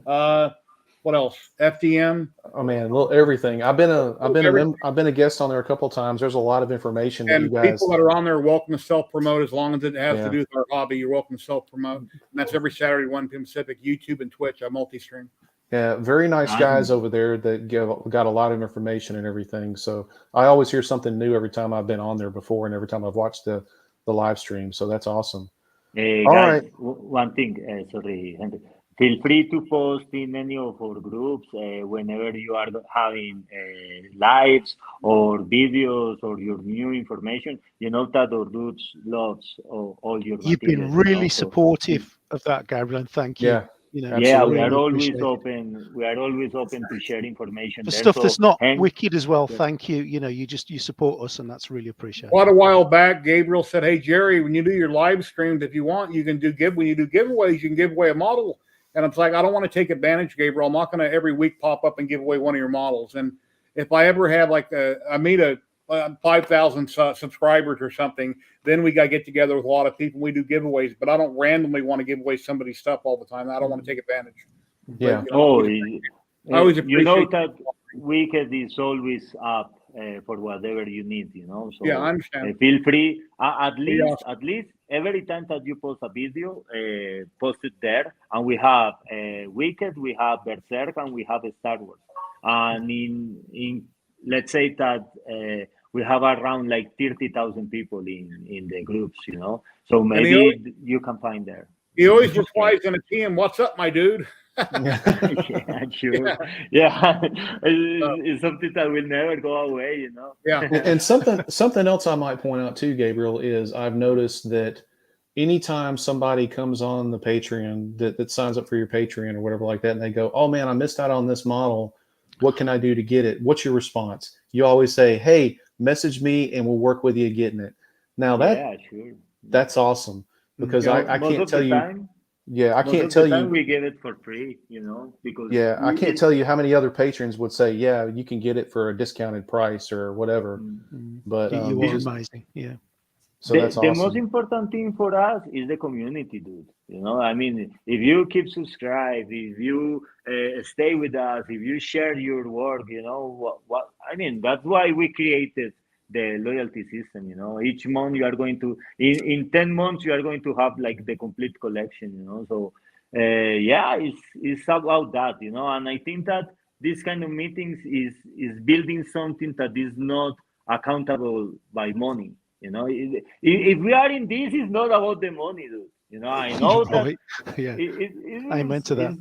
What else? FDM. Oh man, everything. I've been a guest on there a couple of times. There's a lot of information. And that you guys, people that are on there are welcome to self-promote as long as it has to do with our hobby. You're welcome to self-promote. And that's every Saturday, 1 p.m. Pacific, YouTube and Twitch. I multi-stream. Yeah, very nice guys over there that got a lot of information and everything. So I always hear something new every time I've been on there before and every time I've watched the live stream. So that's awesome. Guys, one thing, sorry, Henry. feel free to post in any of our groups whenever you are having lives or videos or your new information. You know that our groups loves all your You've been materials. really So supportive of that, Gabriel, and thank you. Yeah, You know, yeah, absolutely. we are really always appreciate it. open. We are always open to share information For there. stuff So that's not hang, wicked as well, yeah. thank you. You know, you support us, and that's really appreciated. Quite a while back, Gabriel said, "Hey Jerry, when you do your live streams, if you want, you can do when you do giveaways, you can give away a model." And it's like, I don't want to take advantage, Gabriel. I'm not going to every week pop up and give away one of your models. And if I ever have I meet 5,000 subscribers or something, then we got to get together with a lot of people. We do giveaways, but I don't randomly want to give away somebody's stuff all the time. I don't want to take advantage. Yeah. But, you know, I always you know appreciate that Wicked is always up for whatever you need, you know. So Yeah, I understand. feel free. At Yeah. least every time that you post a video, post it there. And we have Wicked, we have Berserk, and we have Star Wars. And in let's say that we have around like 30,000 people in the groups, you know. So maybe you can find there. He always replies in a TM, "What's up, my dude?" Yeah, sure. Yeah, it's something that will never go away, you know. Yeah. And something else I might point out too, Gabriel, is I've noticed that anytime somebody comes on the Patreon that signs up for your Patreon or whatever like that, and they go, "Oh man, I missed out on this model. What can I do to get it?" What's your response? You always say, "Hey, message me and we'll work with you getting it." Now Yeah, sure. that's awesome because I Most can't of tell the you. time, Yeah, I most can't of tell the time you. we give it for free, you know, because Yeah, I can't tell you how many other patrons would say, "Yeah, you can get it for a discounted price or whatever." But You are just amazing. Yeah. so that's the most awesome. important thing for us is the community, dude. You know, I mean, if you keep subscribed, if you stay with us, if you share your work, you know, what I mean, that's why we created the loyalty system. You know, each month you are going to, in 10 months, you are going to have like the complete collection, you know. So, yeah, it's about that, you know, and I think that this kind of meetings is building something that is not accountable by money. You know, if we are in this, it's not about the money, dude. You know, I know that Right. Yeah. it Amen to that.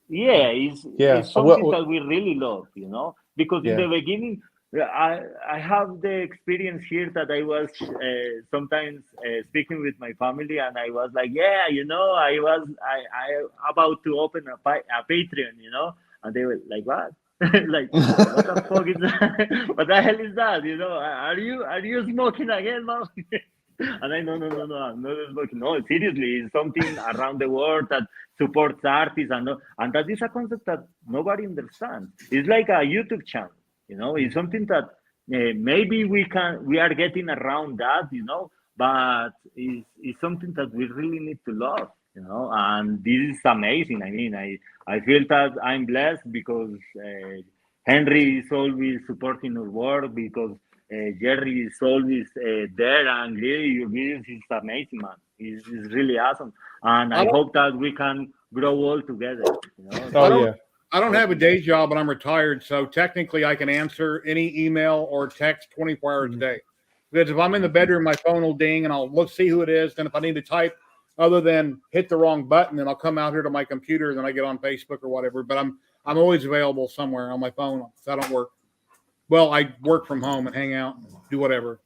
yeah, Yeah, it's something well, that we really love, you know, because in yeah. the beginning, I have the experience here that I was sometimes speaking with my family, and I was like, yeah, you know, I about to open a Patreon, you know, and they were like, what? Like, what the fuck is that? What the hell is that? You know, are you smoking again, mom? And I no, I'm not smoking. No, seriously, it's something around the world that supports artists, and that is a concept that nobody understands. It's like a YouTube channel, you know. It's something that maybe we are getting around that, you know, but it's something that we really need to love, you know. And this is amazing. I mean, I feel that I'm blessed because Henry is always supporting our work, because Jerry is always there, and really your videos is amazing, man. It's really awesome, and I hope that we can grow all together. You know? Oh I don't have a day job, but I'm retired, so technically I can answer any email or text 24 hours a day. Because if I'm in the bedroom, my phone will ding, and I'll see who it is. Then if I need to type, other than hit the wrong button, then I'll come out here to my computer, and then I get on Facebook or whatever. But I'm always available somewhere on my phone if I don't work. Well, I work from home and hang out, and do whatever.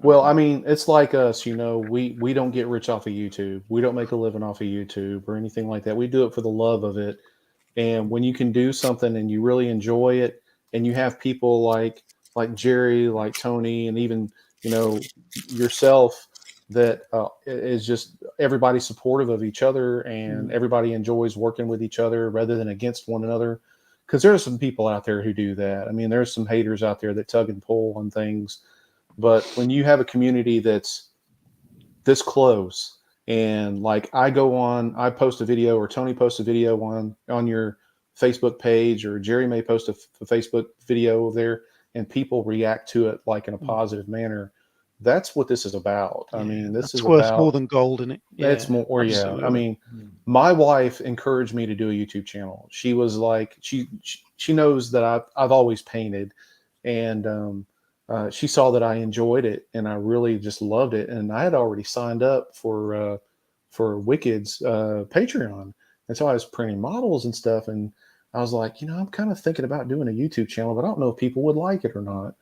Well, I mean, it's like us, you know, we don't get rich off of YouTube. We don't make a living off of YouTube or anything like that. We do it for the love of it. And when you can do something and you really enjoy it, and you have people like Jerry, like Tony, and even, you know, yourself, that is just everybody supportive of each other, and everybody enjoys working with each other rather than against one another. Because there are some people out there who do that. I mean, there's some haters out there that tug and pull on things. But when you have a community that's this close, and like I post a video, or Tony posts a video on your Facebook page, or Jerry may post a Facebook video there, and people react to it like in a positive manner. That's what this is about. I mean, this is worth about more than gold in it. Yeah, it's more. absolutely. Yeah. I mean, my wife encouraged me to do a YouTube channel. She was like, she knows that I've always painted, and she saw that I enjoyed it, and I really just loved it. And I had already signed up for Wicked's Patreon, And so I was printing models and stuff. And I was like, I'm kind of thinking about doing a YouTube channel, but I don't know if people would like it or not.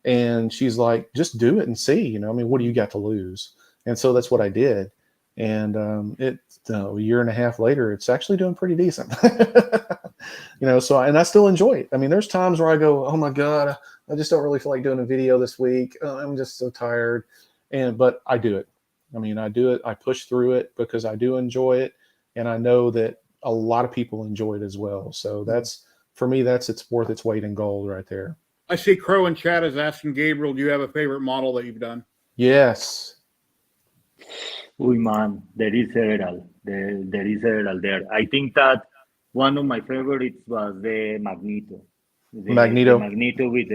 And she's like, just do it and see, what do you got to lose? And so that's what I did. And a year and a half later, it's actually doing pretty decent. So, and I still enjoy it. I mean, there's times where I go, oh my God, I just don't really feel like doing a video this week. I'm just so tired. But I do it. I mean, I do it. I push through it because I do enjoy it. And I know that a lot of people enjoy it as well. So for me, it's worth its weight in gold right there. I see Crow in chat is asking Gabriel, do you have a favorite model that you've done? Yes. Uy, man, there is several. There is several there. I think that one of my favorites was the Magneto. The Magneto with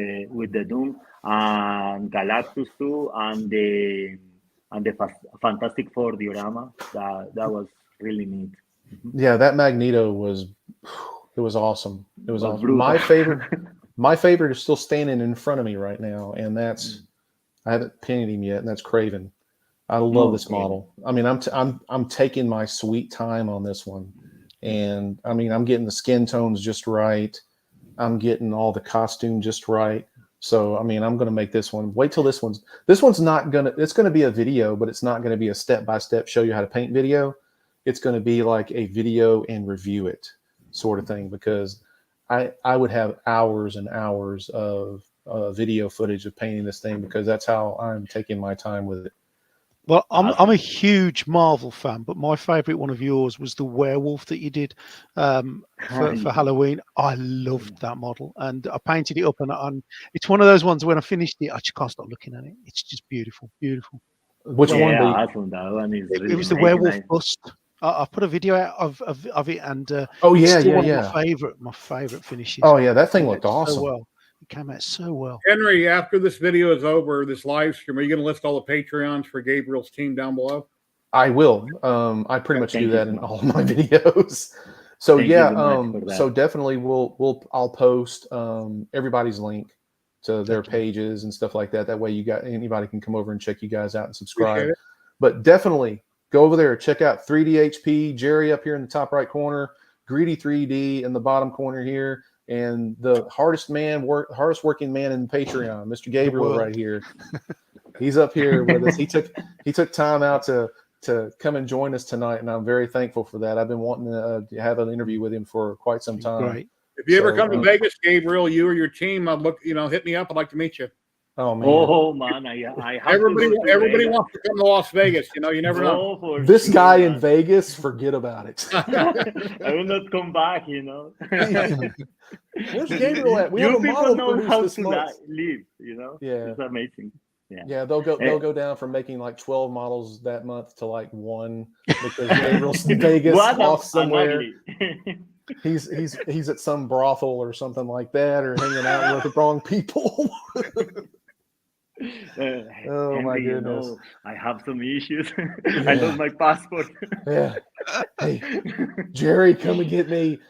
the Doom and Galactus too, and the Fantastic Four diorama. That was really neat. Yeah, that Magneto was awesome. It was awesome. Brutal. My favorite is still standing in front of me right now, and that's I haven't painted him yet, and that's Craven. I love this model. I mean, I'm taking my sweet time on this one, and I mean, I'm getting the skin tones just right. I'm getting all the costume just right. So, I mean, I'm going to make this one. Wait till this one's not going to. It's going to be a video, but it's not going to be a step-by-step show you how to paint video. It's going to be like a video and review it sort of thing, because I would have hours and hours of video footage of painting this thing, because that's how I'm taking my time with it. Well, I'm a huge Marvel fan, but my favorite one of yours was the werewolf that you did for Halloween. I loved that model, and I painted it up, and it's one of those ones when I finished it, I just can't stop looking at it. It's just beautiful, beautiful. Which one? Yeah, awesome. That one is really it was the werewolf bust. I put a video out of it, and my favorite finishes. Oh yeah, that thing looked awesome. So well. It came out so well. Henry, after this video is over, this live stream, are you going to list all the Patreons for Gabriel's team down below? I will. I pretty much do that in all my videos. So so definitely I'll post everybody's link to their pages and stuff like that. That way anybody can come over and check you guys out and subscribe. But definitely go over there, check out 3DHP, Jerry up here in the top right corner, Greedy 3D in the bottom corner here, and the hardest working man in Patreon, Mr. Gabriel right here. He's up here with us. He took time out to come and join us tonight, and I'm very thankful for that. I've been wanting to have an interview with him for quite some time. Great. If you ever come to Vegas, Gabriel, you or your team, hit me up. I'd like to meet you. Oh man! Oh man! I have everybody wants to come to Las Vegas. You never know. This guy in Vegas, forget about it. I will not come back. Where's Gabriel at? We have a model know how this to month. live. Yeah, it's amazing. Yeah, they'll go down from making like 12 models that month to like 1 because Gabriel's in Vegas off somewhere. He's at some brothel or something like that, or hanging out with the wrong people. Oh my goodness! I have some issues. I lost my passport. Yeah. Hey, Jerry, come and get me.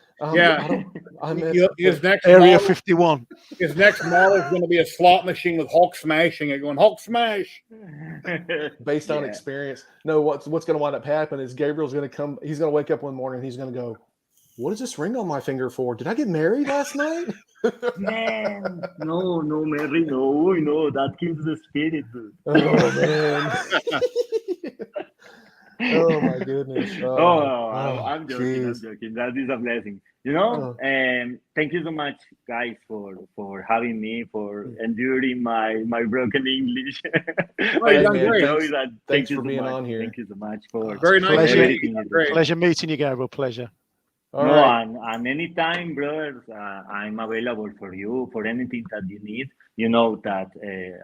His next Area 51. His next model is going to be a slot machine with Hulk smashing it, going Hulk smash. Based on experience. No, what's going to wind up happening is Gabriel's going to come. He's going to wake up one morning and he's going to go, "What is this ring on my finger for? Did I get married last night?" Man, no, Mary, no, that kills the spirit, dude. Oh man. Oh my goodness. I'm joking. That is a blessing. Thank you so much, guys, for having me, for enduring my broken English. Thanks for being on here. Thank you so much for very nice. Pleasure meeting you, Gabriel. Pleasure. And anytime, brothers, I'm available for you for anything that you need. You know that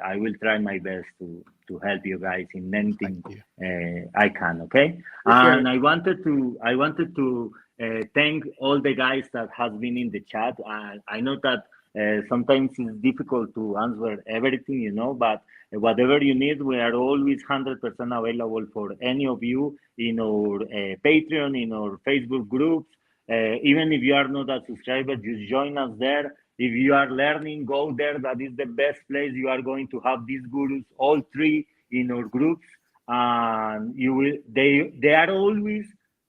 I will try my best to help you guys in anything I can. Okay. And I wanted to thank all the guys that has been in the chat. I know that sometimes it's difficult to answer everything, but whatever you need, we are always 100% available for any of you in our Patreon, in our Facebook groups. Even if you are not a subscriber, just join us there. If you are learning, go there. That is the best place. You are going to have these gurus, all 3 in our groups, and they are always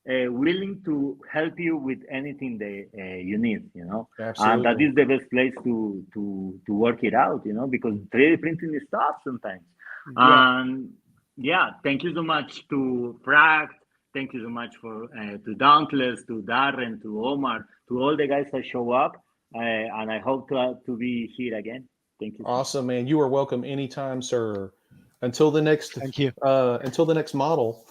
willing to help you with anything you need, you know. And that Absolutely. is the best place to work it out, you know, because 3D printing is tough sometimes. And yeah, thank you so much to Fract. Thank you so much for to Dauntless, to Darren, to Omar, to all the guys that show up. And I hope to be here again. Thank you. Awesome, man. You are welcome anytime, sir. Until the next Thank you. Until the next model.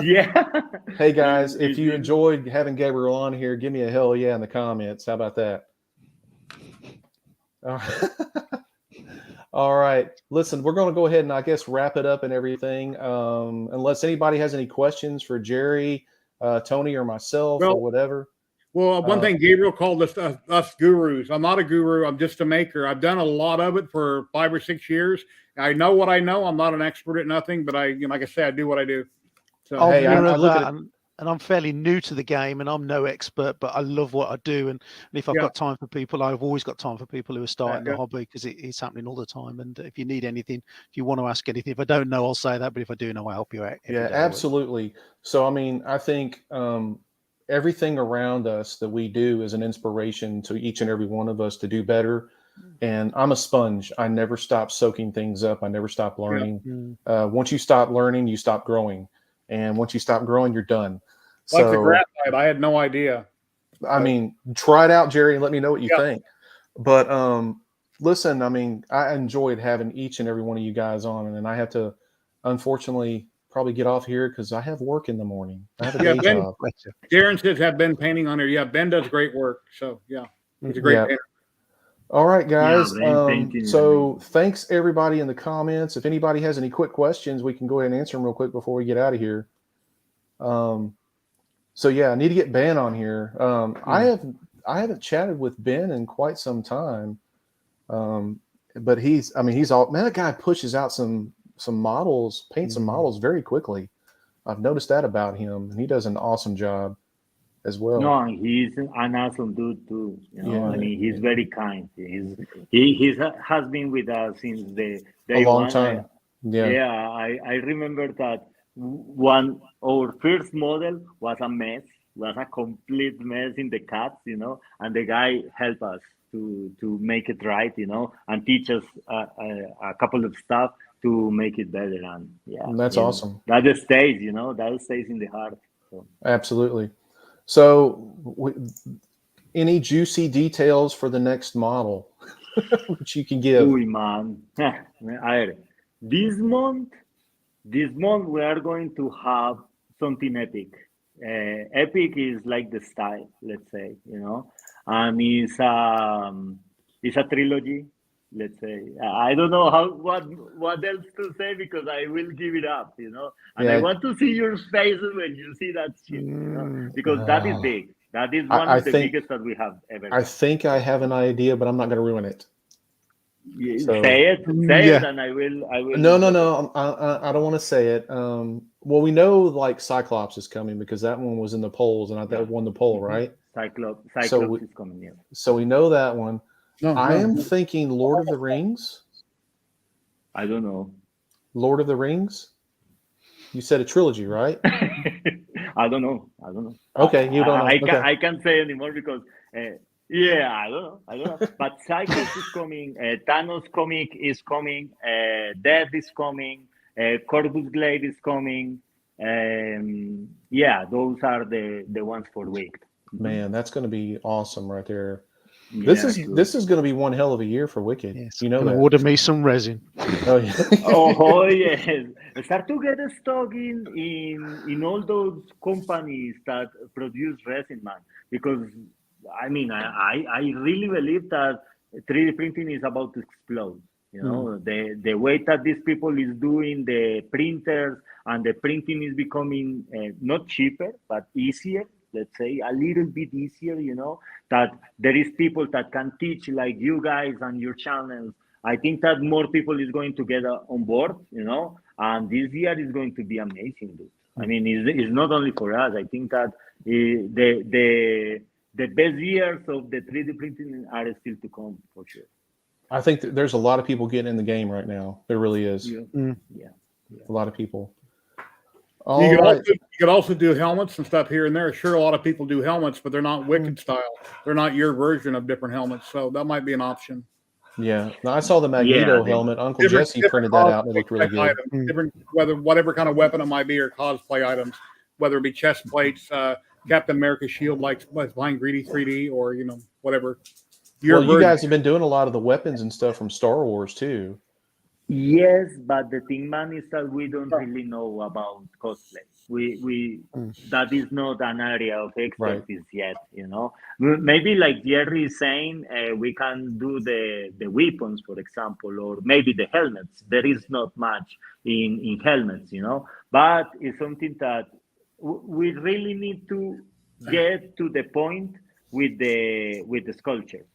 Yeah. Hey guys, if you enjoyed having Gabriel on here, give me a hell yeah in the comments. How about that? All right. Listen, we're going to go ahead and I guess wrap it up and everything. Unless anybody has any questions for Jerry, Tony, or myself or whatever. Well, one thing, Gabriel called us gurus. I'm not a guru. I'm just a maker. I've done a lot of it for 5 or 6 years. I know what I know. I'm not an expert at nothing, but like I said, I do what I do. So I'll hey, mirror I look that, at and I'm fairly new to the game, and I'm no expert, but I love what I do. And if I've got time for people, I've always got time for people who are starting the hobby, because it's happening all the time. And if you need anything, if you want to ask anything, if I don't know, I'll say that. But if I do know, I'll help you out. Yeah, absolutely. So, I mean, I think everything around us that we do is an inspiration to each and every one of us to do better. And I'm a sponge. I never stop soaking things up. I never stop learning. Once you stop learning, you stop growing. And once you stop growing, you're done. Like so, the graphite, I had no idea. I mean, try it out, Jerry, and let me know what you think. But listen, I mean, I enjoyed having each and every one of you guys on. And I have to, unfortunately, probably get off here because I have work in the morning. I have a day job. Darren says have Ben painting on here. Yeah, Ben does great work. So yeah, he's a great painter. All right, guys. Yeah, so thanks everybody in the comments. If anybody has any quick questions, we can go ahead and answer them real quick before we get out of here. So yeah, I need to get Ben on here. I haven't chatted with Ben in quite some time. But he's all, man, that guy pushes out some models, paints some models very quickly. I've noticed that about him, and he does an awesome job as well. No, he's an awesome dude too. You know, I mean, he's very kind. He has been with us since the day a long one. time. I remember that our first model was a mess, was a complete mess in the cuts, you know, and the guy helped us to make it right, you know, and teach us a couple of stuff to make it better. And that's awesome. That stays, you know, that stays in the heart. So. Absolutely. So, any juicy details for the next model which you can give? Ooh, man. This month we are going to have something epic. Epic is like the style, let's say, you know, and it's a trilogy. Let's say I don't know what else to say because I will give it up, you know. And I want to see your faces when you see that shit, you know? Because that is big. That is one of the biggest that we have ever. I think I have an idea, but I'm not going to ruin it. So, say it, and I will. No. I don't want to say it. Well, we know like Cyclops is coming because that one was in the polls, and that won the poll, right? Cyclops is coming here. So we know that one. I am thinking Lord of the Rings. I don't know. Lord of the Rings? You said a trilogy, right? I don't know. Okay, you don't know. I can't say anymore because, I don't know. But Cyclops is coming. Thanos comic is coming. Death is coming. Corvus Glaive is coming. Those are the ones for Wicked. Man, that's going to be awesome right there. This is going to be one hell of a year for Wicked. Yes, you know that. Order me some resin. Oh yeah. Oh yes. Start to get stuck in all those companies that produce resin, man. Because I mean, I really believe that 3D printing is about to explode. You know, the way that these people is doing the printers and the printing is becoming not cheaper but easier. Let's say a little bit easier, you know, that there is people that can teach like you guys on your channels. I think that more people is going to get on board, you know, and this year is going to be amazing, dude. I mean, it's not only for us. I think that the best years of the 3D printing are still to come for sure. I think there's a lot of people getting in the game right now. There really is. Yeah. A lot of people. All You right. could also do helmets and stuff here and there. Sure, a lot of people do helmets, but they're not Wicked style. They're not your version of different helmets, so that might be an option. Yeah. No, I saw the Yeah, Magneto the- helmet. Uncle Jesse printed that out and it looked really good. Items, whatever kind of weapon it might be, or cosplay items, whether it be chest plates, Captain America's shield, like behind Greedy 3D, or whatever. Your Well, you version. guys have been doing a lot of the weapons and stuff from Star Wars too. Yes, but the thing, man, is that we don't really know about cosplay. We that is not an area of expertise yet. Maybe like Jerry is saying, we can do the weapons, for example, or maybe the helmets. There is not much in helmets, but it's something that we really need to get to the point with the sculptures,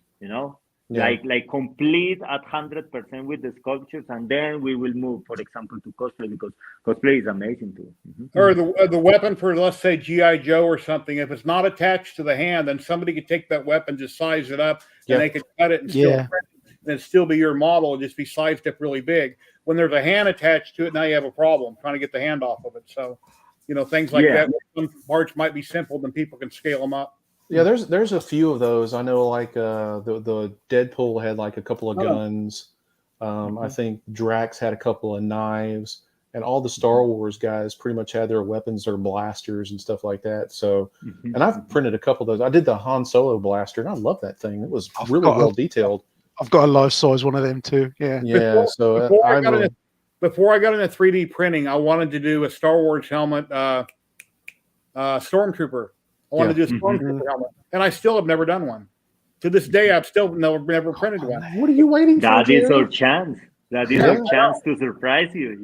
Yeah. like complete at 100% with the sculptures, and then we will move, for example, to cosplay, because cosplay is amazing too. Or the weapon for, let's say, G.I. Joe or something, if it's not attached to the hand, then somebody could take that weapon, just size it up, and they could cut it and still print it, and it'd still be your model, it'd just be sized up really big. When there's a hand attached to it, now you have a problem trying to get the hand off of it. So, things like that. Some parts might be simple, then people can scale them up. Yeah, there's a few of those. I know, like the Deadpool had like a couple of guns. I think Drax had a couple of knives, and all the Star Wars guys pretty much had their weapons or blasters and stuff like that. So, and I've printed a couple of those. I did the Han Solo blaster, and I love that thing. It was really well detailed. I've got a life size one of them too. Yeah. Yeah. Before I got into 3D printing, I wanted to do a Star Wars helmet, Stormtrooper. I wanted to do a Stormtrooper helmet, and I still have never done one. To this day, I've still never printed one. What are you waiting for? That is Jerry? our chance. That is our chance to surprise you.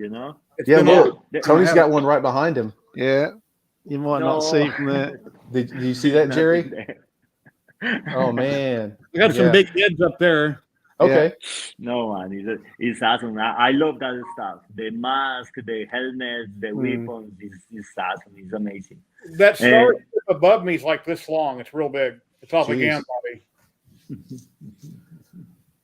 Yeah, look, Tony's got one right behind him. Yeah, you might not see from there. Did you see that, Jerry? Oh man, We got some big heads up there. Okay. No, man, it's awesome. I love that stuff. The mask, the helmets, the weapons is awesome. It's amazing. That star above me is like this long. It's real big. It's off again, Bobby.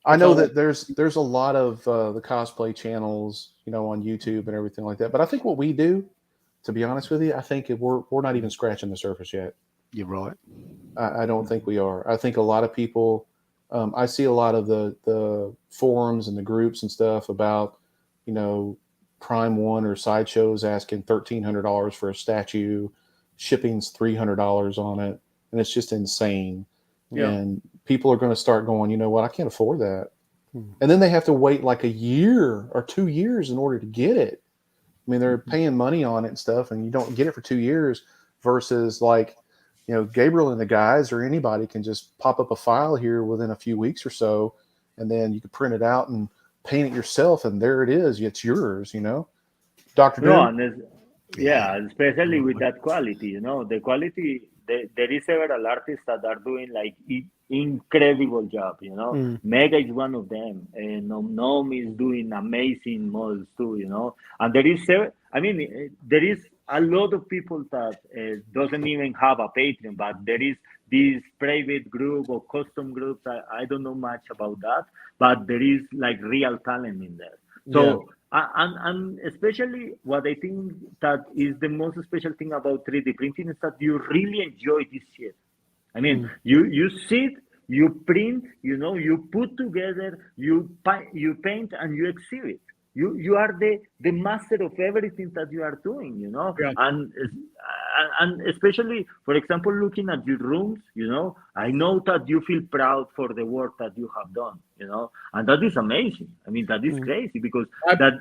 I know that there's a lot of the cosplay channels, on YouTube and everything like that. But I think what we do, to be honest with you, I think we're not even scratching the surface yet. You're right. I don't think we are. I think a lot of people. I see a lot of the forums and the groups and stuff about, Prime One or sideshows asking $1,300 for a statue, shipping's $300 on it, and it's just insane. Yeah. And people are going to start going, you know what, I can't afford that. And then they have to wait like a year or 2 years in order to get it. I mean, they're paying money on it and stuff, and you don't get it for 2 years versus like, Gabriel and the guys or anybody can just pop up a file here within a few weeks or so, and then you can print it out and paint it yourself, and there it is. It's yours, Dr. No, especially with that quality, the quality. There is several artists that are doing like incredible job, Mega is one of them, and Nom is doing amazing models too, and there is there is a lot of people that doesn't even have a Patreon, but there is this private group or custom groups. I don't know much about that, but there is like real talent in there. So, and especially what I think that is the most special thing about 3D printing is that you really enjoy this shit. I mean, you sit, you print, you put together, you paint, and you exhibit. You are the master of everything that you are doing, and especially, for example, looking at your rooms, I know that you feel proud for the work that you have done, and that is amazing. I mean, that is crazy, because that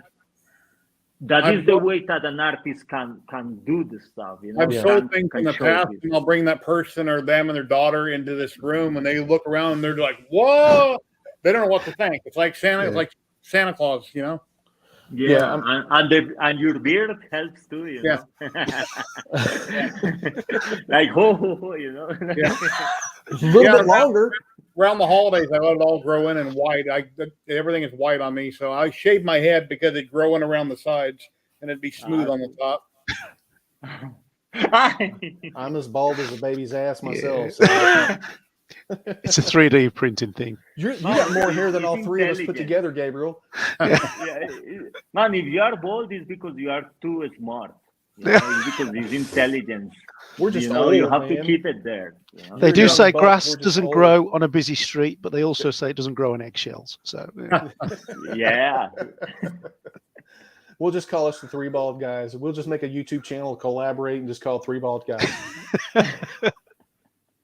is the way that an artist can do the stuff. I've sold things in the past, and I'll bring that person or them and their daughter into this room, and they look around and they're like, "Whoa!" They don't know what to think. It's like Santa. It's like Santa Claus, Yeah, and your beard helps too, Yeah. Like ho, Yeah. A little bit longer. Around the holidays, I let it all grow in white. Everything is white on me, so I shave my head because it'd grow in around the sides and it'd be smooth on the top. I'm as bald as a baby's ass myself. Yeah. So. It's a 3D printing thing. You got more hair than all three of us put together, Gabriel. Man, if you are bald, it's because you are too smart. You know, it's because it's intelligence. We're just You know, old, you have to man. keep it there. You know? They You're do young say buck, grass we're just doesn't old. grow on a busy street, but they also say it doesn't grow on eggshells. So Yeah. We'll just call us the Three Bald Guys. We'll just make a YouTube channel, collaborate, and just call it Three Bald Guys.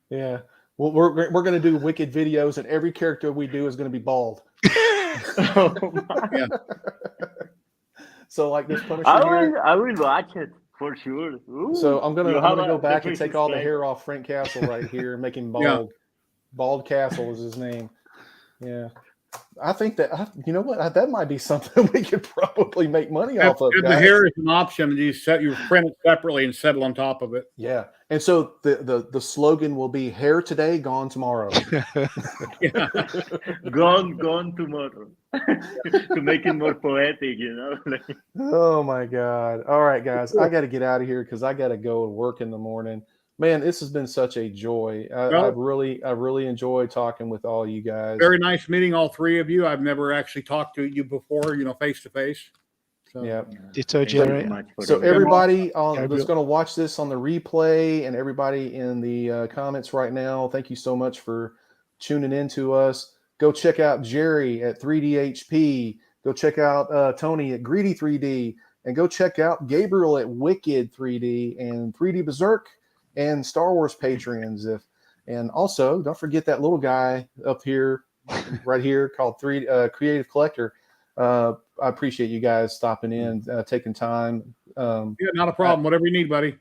Yeah. Well, we're going to do wicked videos, and every character we do is going to be bald. Oh my. Yeah. So, like this Punisher here. I will watch it for sure. Ooh, So I'm gonna you have go a back and different take all the flavor. hair off Frank Castle right here and make him bald. Yeah. Bald Castle is his name. Yeah. I think that you know what, that might be something we could probably make money off of. And the Guys. hair is an option, and you print it separately and settle on top of it. Yeah. And so the slogan will be hair today, gone tomorrow. Yeah. Gone tomorrow. To make it more poetic, you know. Oh my God. All right, guys. I got to get out of here because I got to go and work in the morning. Man, this has been such a joy. I've really enjoyed talking with all you guys. Very nice meeting all three of you. I've never actually talked to you before, face to face. So Yeah. ditto, Thank you Jerry. so much for So the- everybody Gabriel. that's going to watch this on the replay and everybody in the comments right now, thank you so much for tuning in to us. Go check out Jerry at 3DHP. Go check out Tony at Greedy 3D. And go check out Gabriel at Wicked 3D and 3D Berserk and Star Wars patrons. And also, don't forget that little guy up here, right here, called Creative Collector. I appreciate you guys stopping in, taking time yeah, not a problem. Whatever you need, buddy.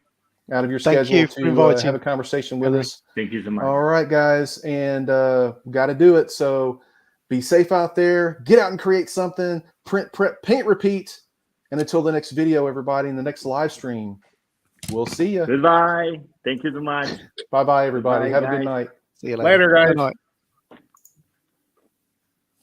out of your Thank schedule you for to inviting. have a conversation with us. Thank you so much. All right, guys, and got to do it. So be safe out there. Get out and create something. Print, prep, paint, repeat. And until the next video, everybody, in the next live stream, we'll see you. Goodbye. Thank you so much. Bye-bye, everybody. Bye, Have a good guys. night. See you Later, guys. Good night.